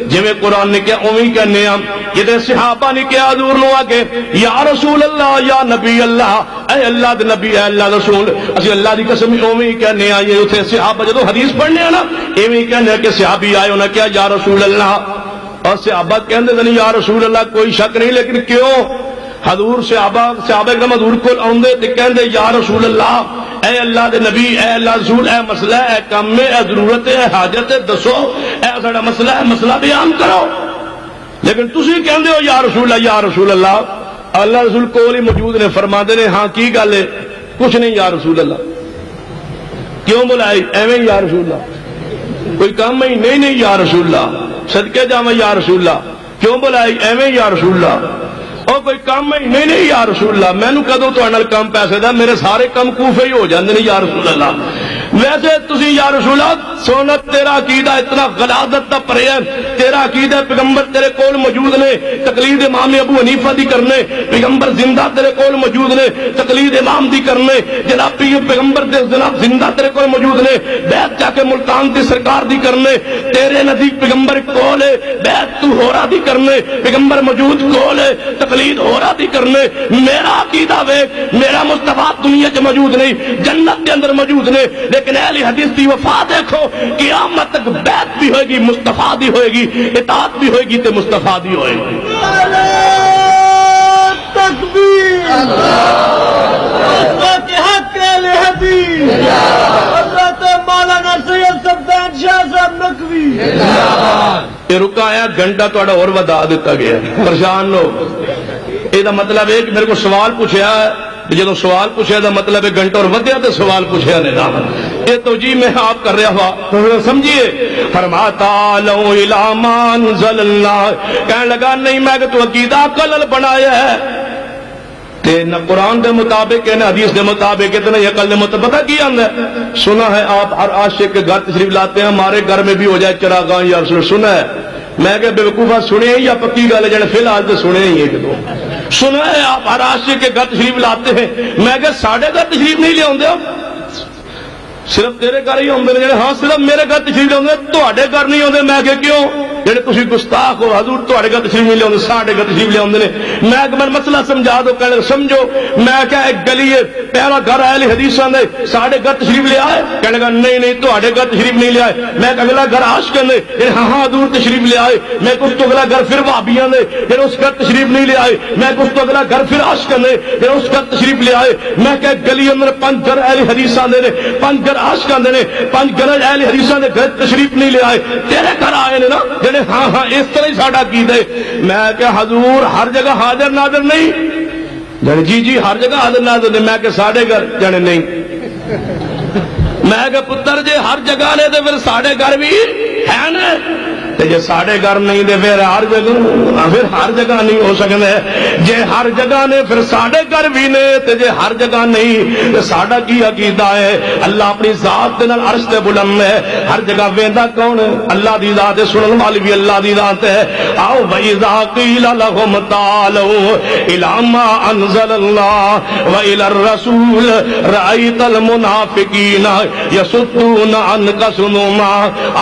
جویں قرآن نے کیا اویں کہنے ہم جتے صحابہ نے کیا حضور نو آگے یا رسول اللہ یا نبی اللہ اے اللہ دے نبی اے اللہ رسول اسی اللہ دی قسم اویں کہنے آ یہ اتنے صحابہ جدو حدیث پڑھنے ہیں نا ایویں کہنے کہ صحابی آئے انہاں کیا یا رسول اللہ اور صحابہ کہندے نہیں یا رسول اللہ کوئی شک نہیں لیکن کیوں حضور صحابہ اکرام حضور کو آندے تے کہندے یا رسول اللہ اے اللہ دے نبی اے اللہ رسول اے مسئلہ اے کام میں اے ضرورت اے حاجت ہے دسو اے ساڈا مسئلہ ہے مسئلہ بیان کرو لیکن تسی کہندے ہو یا رسول اللہ اللہ رسول کول ہی موجود نے فرماندے نے ہاں کی گل ہے کچھ نہیں یا رسول اللہ کیوں بلائی ایویں یا رسول اللہ کوئی کام ہی نہیں یا رسول اللہ صدقے جاواں یا رسول اللہ کیوں بلائی ایویں یا رسول اللہ اور کوئی کام نہیں یا رسول اللہ مینوں کدوں تہاڈے نال کام پیسے دا میرے سارے کام کوفے ہی ہو جاندے نے یا رسول اللہ ویسے تسی یا رسول اللہ سنت تیرا عقیدہ اتنا غلاظت دا پرے ہے تیرا عقیدہ پیغمبر تیرے کول موجود نے تقلید امام ابو حنیفہ دی کرنے پیغمبر زندہ تیرے کول موجود نے تقلید امام دی کرنے جناب پیغمبر دے جناب زندہ تیرے کول موجود نے بیعت جا کے ملتان دی سرکار دی کرنے تیرے نزدیک پیغمبر کول ہے بیعت تو ہورا دی کرنے پیغمبر موجود کول ہے تقلید ہورا دی کرنے میرا عقیدہ مطلب ہے میرا مصطفیٰ دنیا کے موجود نہیں، جنت کے اندر موجود نے، لیکن اہل حدیث کی وفا دیکھو، قیامت تک بیعت بھی ہوئے گی، مصطفیٰ دی ہوئے گی، اطاعت بھی ہوئے گی تے مصطفیٰ دی ہوئے گی۔ تکبیر حضرت حق اہل حدیث حضرت مولانا سید سلطان شاہ صاحب نقوی۔ یہ رکا ہے گھنٹہ تھوڑا اور ودا دیتا گیا، پریشان لو۔ یہ مطلب ہے کہ میرے کو سوال پوچھا ہے، جب سوال پوچھا دا مطلب ہے گھنٹہ اور ودیا تو سوال پوچھا نہیں نا، یہ تو جی میں آپ کر رہا ہوا تو سمجھیے۔ فرماتا لو الی ما انزل اللہ، کہنے لگا نہیں میں کہ تو عقیدہ عقل بنایا ہے تے نہ قرآن دے مطابق ہے نہ حدیث دے مطابق ہے تے نہ عقل دے مطابق، پتہ کی آندا ہے؟ سنا ہے آپ ہر عاشق کے گھر تشریف لاتے ہیں، ہمارے گھر میں بھی ہو جائے چراغاں یا رسول، سنا ہے؟ میں کہ بیوقوفا سنے یا پکی گل ہے جڑے فی الحال تو سنے ہی ایک دو سنا ہے آپ ہر عاشق کے گھر تشریف لاتے ہیں، میں کہ ساڈے گھر تشریف نہیں لے آندے ہو، صرف تیرے گھر ہی آندے نے، ہاں صرف میرے گھر تشریف لے آندے، تواڈے گھر نہیں آندے، میں کہ کیوں؟ جڑے تسی گستاخ ہو، حضور تواڈے گھر تشریف نہیں لے آندے، ساڈے گھر تشریف لے آندے نے۔ میں کہ میں مسئلہ سمجھا دو، کہنے سمجھو، میں کہ ایک گلی ہے پہلا گھر اہل حدیثاں دے، ساڈے گھر تشریف لے آئے، کہنے لگا نہیں نہیں تواڈے گھر تشریف نہیں لے آئے۔ میں کہ اگلا گھر عاشقاں دے، ہاں ہاں حضور تشریف لے آئے۔ میں کہ اس تو اگلا گھر پھر وہابیاں دے، جڑے اس گھر تشریف نہیں لے آئے۔ میں کہ اس تو اگلا گھر پھر عاشقاں دے، جڑے اس گھر تشریف لے آئے۔ میں کہ گلی اندر 5 گھر اہل حدیثاں دے نے، 5 گھر عاشقاں دے نے، 5 گھر اہل حدیثاں دے گھر تشریف نہیں لے آئے، تیرے گھر آئے نے نا، جڑے ہاں ہاں اس طرح ہی ساڈا عقیدہ ہے۔ میں کہ حضور ہر جگہ حاضر ناظر نہیں، جڑے جی جی ہر جگہ حاضر ناظر نے، میں کہ ساڈے گھر جڑے نہیں، میں کہ پتر جے ہر جگہ نے تے پھر ساڈے گھر بھی ہے نا، تے جے ساڈے گھر نہیں تے پھر ہر جگہ نہیں ہو سکدا، جے ہر جگہ نے پھر ساڈے گھر بھی نے، تے جے ہر جگہ نہیں تے ساڈا کی عقیدہ ہے؟ اللہ اپنی ذات دے نال عرش تے بلند ہے، ہر جگہ ویندا کون ہے؟ اللہ دی ذات ہے، سنن والی بھی اللہ دی ذات ہے۔ آؤ وَإِذَا قِيلَ لَهُمْ تَعَالَوْا إِلَىٰ مَا أَنزَلَ اللَّهُ وَإِلَى الرَّسُولِ رَأَيْتَ الْمُنَافِقِينَ يَصُدُّونَ عَنْكَ صُدُودًا۔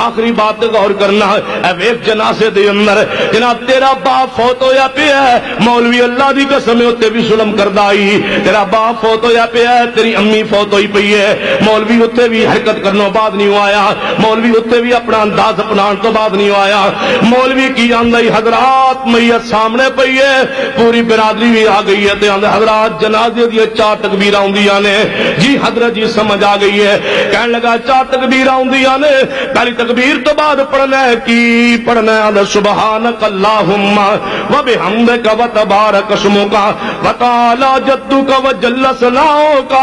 آخری بات غور کرنا ہے، ایک جنازے دے اندر جناب تیرا باپ فوت ہویا پیا ہے، مولوی اللہ دی قسم اتے بھی ظلم کردا آئی، تیرا باپ فوت ہویا پیا ہے، تیری امی فوت ہوئی پئی ہے، مولوی اتنے بھی حرکت کرنوں بعد نہیں آیا، مولوی اتنے بھی اپنا انداز اپنان تو بعد نہیں آیا، مولوی کی آندائی حضرات میت سامنے پئی ہے، پوری برادری بھی آ گئی ہے، تے آندے حضرات جنازے دی 4 تکبیراں ہوندیاں نے، جی حضرت جی سمجھ آ گئی ہے، کہنے لگا 4 تکبیراں ہوندیاں نے، پہلی تکبیر تو بعد پڑھنا ہے کی پڑھنا ہے سبحانک اللہم وبحمدک وتبارک اسمک وتعالی جدک وجل ثناؤک۔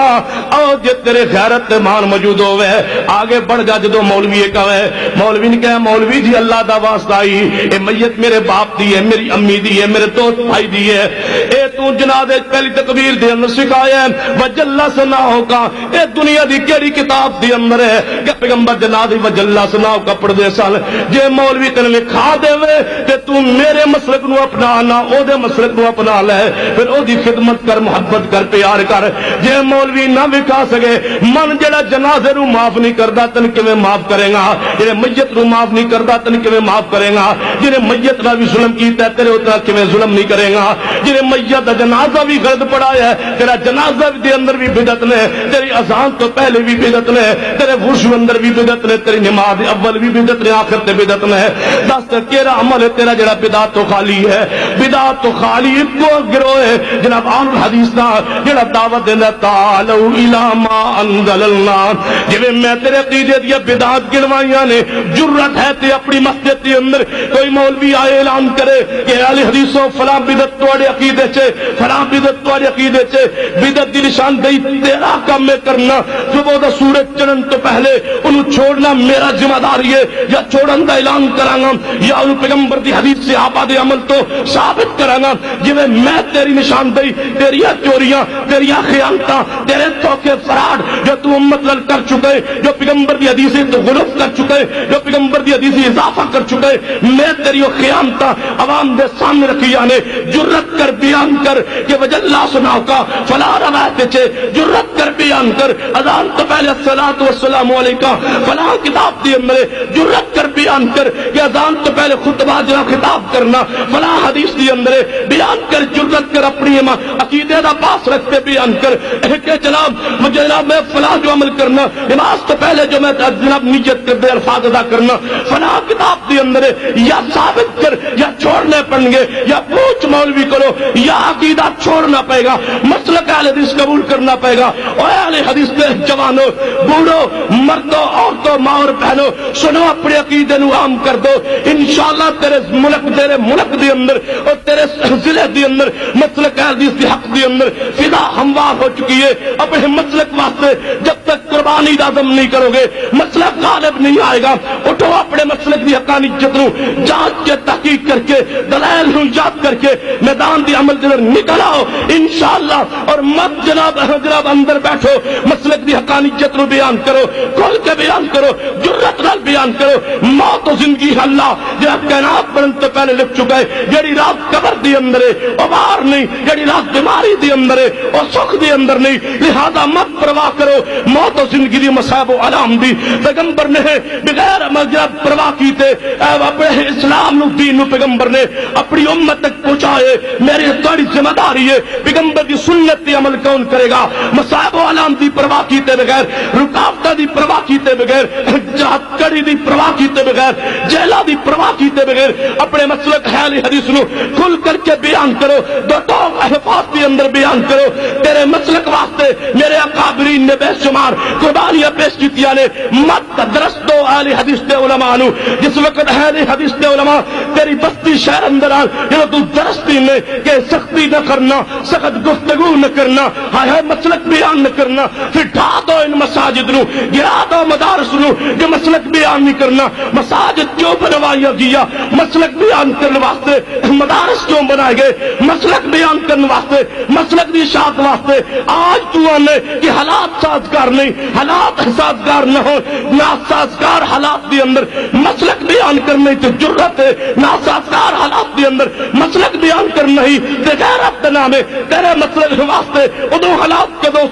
او جے تیرے غیرت مان موجود ہوئے آگے بڑھ جا، جدو مولوی کہے، مولوی نے کہا مولوی جی اللہ دا واسطہ ہی اے میت میرے باپ دی ہے، میری امی دی ہے، میرے دوست بھائی دی ہے، اے تو جنازے پہلی تکبیر دے اندر سکھایا ہے وجل ثناؤک، اے دنیا دی کیڑی کتاب دے اندر ہے کہ پیغمبر جنازے وجل ثناؤک پڑھ دے سال، جے مولوی تن کھا دے تے تو میرے مسلک نو اپنا نہ او دے مسلک نو اپنا لے، پھر او دی خدمت کر، محبت کر، پیار کر۔ جے مولوی نہ وکھا سکے، من جڑا جنازے نو معاف نہیں کردا تن کیویں معاف کرے گا؟ جڑے میت نو معاف نہیں کردا تن کیویں معاف کرے گا؟ جڑے میت دا بھی ظلم کیتا ہے تیرے اتنا کیویں ظلم نہیں کرے گا؟ جڑے میت دا جنازہ بھی غلط پڑھایا ہے، تیرا جنازہ دے اندر بھی بدعت نے، تیری اذان تو پہلے بھی بدعت نے، تیرے وضو اندر بھی بدعت نے، تیری نماز اول بھی بدعت نے، آخر تے بدعت نے۔ دس کیڑا عمل ہے تیرا جڑا بدعت تو خالی ہے؟ بدعت تو خالی کو گروہ ہے جناب آن الحدیث دا جڑا دعوت دیندا تعالوا الی ما انزل اللہ، جویں میں تیرے عقیدے دی بدعت گنوائیاں نے، جرت ہے تے اپنی مسجد دے اندر کوئی مولوی آئے اعلان کرے کہ اہل حدیثوں فلاں بدعت تواڈے عقیدے چ، فلاں بدعت تواڈے عقیدے چ، بدعت دی نشاندہی تیرا کام ہے کرنا، صبح دا سورج چڑھن تو پہلے انہوں چھوڑنا میرا ذمہ داری ہے، یا چھوڑن دا اعلان کراں گا یا ان پیغمبر دی حدیث سے آباد عمل تو ثابت کراں گا، جویں میں تیری نشاندہی، تیریاں چوریاں، تیریاں خیانتاں، تیرے دھوکے فراڈ جو تو امت لل کر چکے، جو پیغمبر دی حدیث سے تو غلط کر چکے، جو پیغمبر دی حدیث سے اضافہ کر چکے، میں تیری خیانتاں عوام دے سامنے رکھی جانے، جرت کر بیان کر کہ وجلا سناؤ کا فلاں روایت چ، جرت کر بیان کر اذان تو پہلے الصلاۃ والسلام علیکہ فلاں کتاب دی اندر، جرت کر بیان کر کہ اذان تو پہلے خطبہ جناب خطاب کرنا فلاں حدیث دی اندر بیان کر، جرت کر اپنی عقیدے دا پاس رکھتے بیان کر کہ جناب میں فلاں جو عمل کرنا، نماز تو پہلے جو میں جناب نیت کر دے الفاظ ادا کرنا فلاں کتاب دی اندر یا ثابت کر یا چھوڑنے پڑیں گے، یا پوچھ مولوی کرو یا عقیدہ چھوڑنا پڑے گا، مسلک اہل حدیث قبول کرنا پڑے گا۔ اور اہل حدیث کے جوانوں، بوڑھو، مردوں، عورتوں، ماں اور بہنوں، سنو اپنے عقیدے نو عام کر دو، انشاءاللہ تیرے ملک دی اندر اور تیرے ضلع دی اندر مسلک اہل حدیث دی حق دی اندر فضا ہموار ہو چکی ہے۔ اپنے مسلک واسطے جب تک قربانی کا عزم نہیں کرو گے مسلک غالب نہیں آئے گا۔ اٹھو اپنے مسلک دی حقانیت نو جانچ کے تحقیق کر کے دلائل نو یاد کر کے میدان دی عمل جدر نکل آؤ انشاءاللہ، اور مت جناب اندر بیٹھو، مسلک دی حقانیت نو بیان کرو، کھل کے بیان کرو، جرت نال بیان کرو۔ موت و زندگی اللہ جناب کائنات بننے تو پہلے لکھ چکا ہے، جڑی رات قبر دی اندر ہے وہ باہر نہیں، جڑی رات بیماری دی اندر ہے وہ سکھ دی اندر نہیں، لہذا مت پرواہ کرو موت و زندگی دی مصائب و علام دی۔ پیغمبر نے بغیر جناب پرواہ کیتے اپنے اسلام نو دین نو پیغمبر نے اپنی امت تک پہنچائے۔ میری تھوڑی ذمہ داری ہے، پیغمبر کی سنت دی عمل کون کرے گا؟ مصائب و علام دی پرواہ کیتے بغیر، رکاوٹاں دی پرواہ کیتے بغیر، کڑی دی پرواہ کیتے بغیر، جیلا دی پرواہ کیتے بغیر اپنے مسلک اہل حدیث نو کھل کر کے بیان کرو، دو ٹوک الفاظ کے اندر بیان کرو۔ تیرے مسلک واسطے میرے اکابرین نے بے شمار قربانیاں پیش کیتیاں نے، مت درس دو اہل حدیث دے علماء نو۔ جس وقت اہل حدیث دے علماء تیری بستی شہر اندر آن جب تو درستی میں کہ سختی نہ کرنا، سخت گفتگو نہ کرنا، ہائے مسلک بیان نہ کرنا، پھر ڈھا دو ان مساجد نو، گرا دو مدارس نو جو مسلک بیان نہیں کرنا۔ مساجد کیوں بنوایا گیا؟ مسلک بیان کرنے واسطے۔ مدارس کیوں بنائے گئے؟ مسلک بیان کرنے واسطے، مسلک دی اشاعت واسطے۔ آج تو آنے کہ حالات سازگار نہیں، حالات سازگار نہ ہو، ناسازگار حالات دی اندر مسلک بیان کرنے تو جرت ہے، ناسازگار حالات دی اندر مسلک بیان کرنا ہی غیرت کا نام ہے۔ تیرے مسلک واسطے ادو حالات کے دو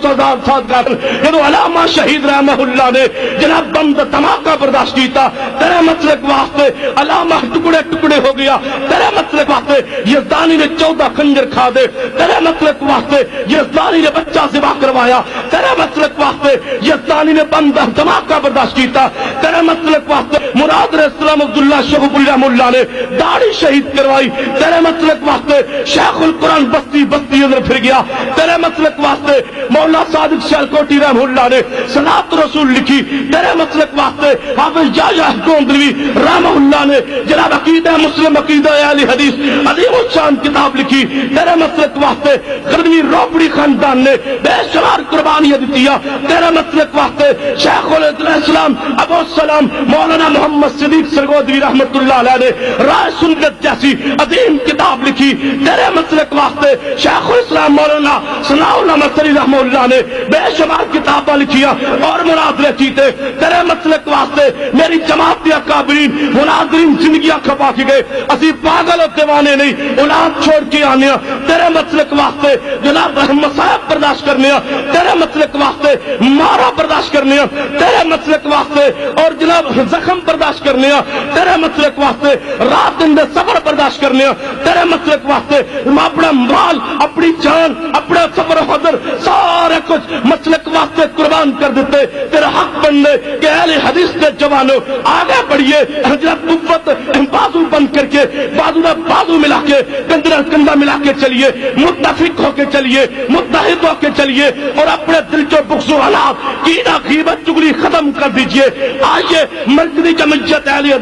سازگار جدو علامہ شہید رحمہ اللہ نے جناب بند دھماکہ برداشت کیتا، تیرے مسلک واسطے علامہ ٹکڑے ٹکڑے ہو گیا۔ تیرے مسلک واسطے یزدانی نے 14 خنجر کھا دے، تیرے مسلک واسطے یزدانی نے بچہ ذبح کروایا، تیرے مسلک واسطے یزدانی نے بند دھماکہ برداشت کیتا، تیرے مسلک واسطے مراد السلام عبداللہ شہب رحمہ اللہ نے داڑھی شہید کروائی، تیرے مسلک واسطے شیخ القرآن بستی اندر پھر گیا، تیرے مسلک واسطے مولا صادق سیالکوٹی رحمہ اللہ نے صلاۃ رسول لکھی، تیرے مسلک واسطے حافظ جایا گوندلوی رحمہ اللہ نے جناب عقیدہ مسلم عقیدہ اہل حدیث عظیم الشان کتاب لکھی، تیرے مسلک واسطے غربی روپڑی خاندان نے بے شمار قربانیاں دیا، تیرے مسلک واسطے شیخ الاسلام ابو السلام مولانا محمد صدیق سرگودری رحمت اللہ علیہ نے رائے سنت جیسی عظیم کتاب لکھی، تیرے مسلک واسطے شیخ الاسلام مولانا ثناء اللہ مصری رحمہ اللہ نے بے شمار کتاباں لکھیاں اور مناظرے کیتے، تیرے مسلک واسطے میری جماعت کے اکابرین مناظرین زندگیاں کھپا کے گئے، اسی پاگل اور دیوانے نہیں، اولاد چھوڑ کے آنے، تیرے مسلک واسطے جناب مصائب برداشت کرنے، تیرے مسلک واسطے مارا برداشت کرنے، تیرے مسلک واسطے اور جناب زخم برداشت کرنے، تیرے مسلک واسطے رات دن دے سفر برداشت کرنے، تیرے مسلک واسطے اپنا مال، اپنی جان، اپنا سفر حضر سارے کچھ مسلک واسطے قربان کر دیتے، تیرا حق بننے کہ اہل حدیث کے جوانوں آگے بڑھیے، جناب قوت بازو بند کر کے بازو میں بازو ملا کے کندھا کندھا ملا کے چلیے، متفق ہو کے چلیے، متحد ہو کے چلیے اور اپنے دل کے بغض و حالات کینہ غیبت چغلی ختم کر دیجئے۔ آئیے مرکزی جمعیت اہل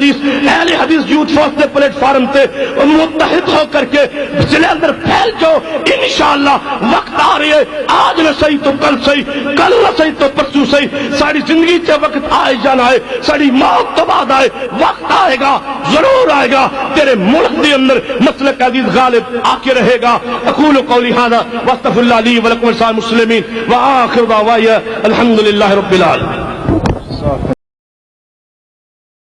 حدیث یوتھ فورس کے پلیٹ فارم سے متحد ہو کر کے ضلع اندر پھیل جاؤ، انشاءاللہ وقت آ رہی ہے، آج نہ صحیح تو کل صحیح، کل نہ صحیح تو پرسوں صحیح، ساری زندگی سے وقت آئے جانا ہے، ساری موت تو بعد آئے، وقت آئے گا، ضرور آئے گا، تیرے ملک کے اندر مسلک عزیز غالب آ کے رہے گا۔ اقول قولی ھذا واستغفر اللہ لی ولکم ولسائر المسلمین وآخر دعوایا الحمدللہ رب العالمین۔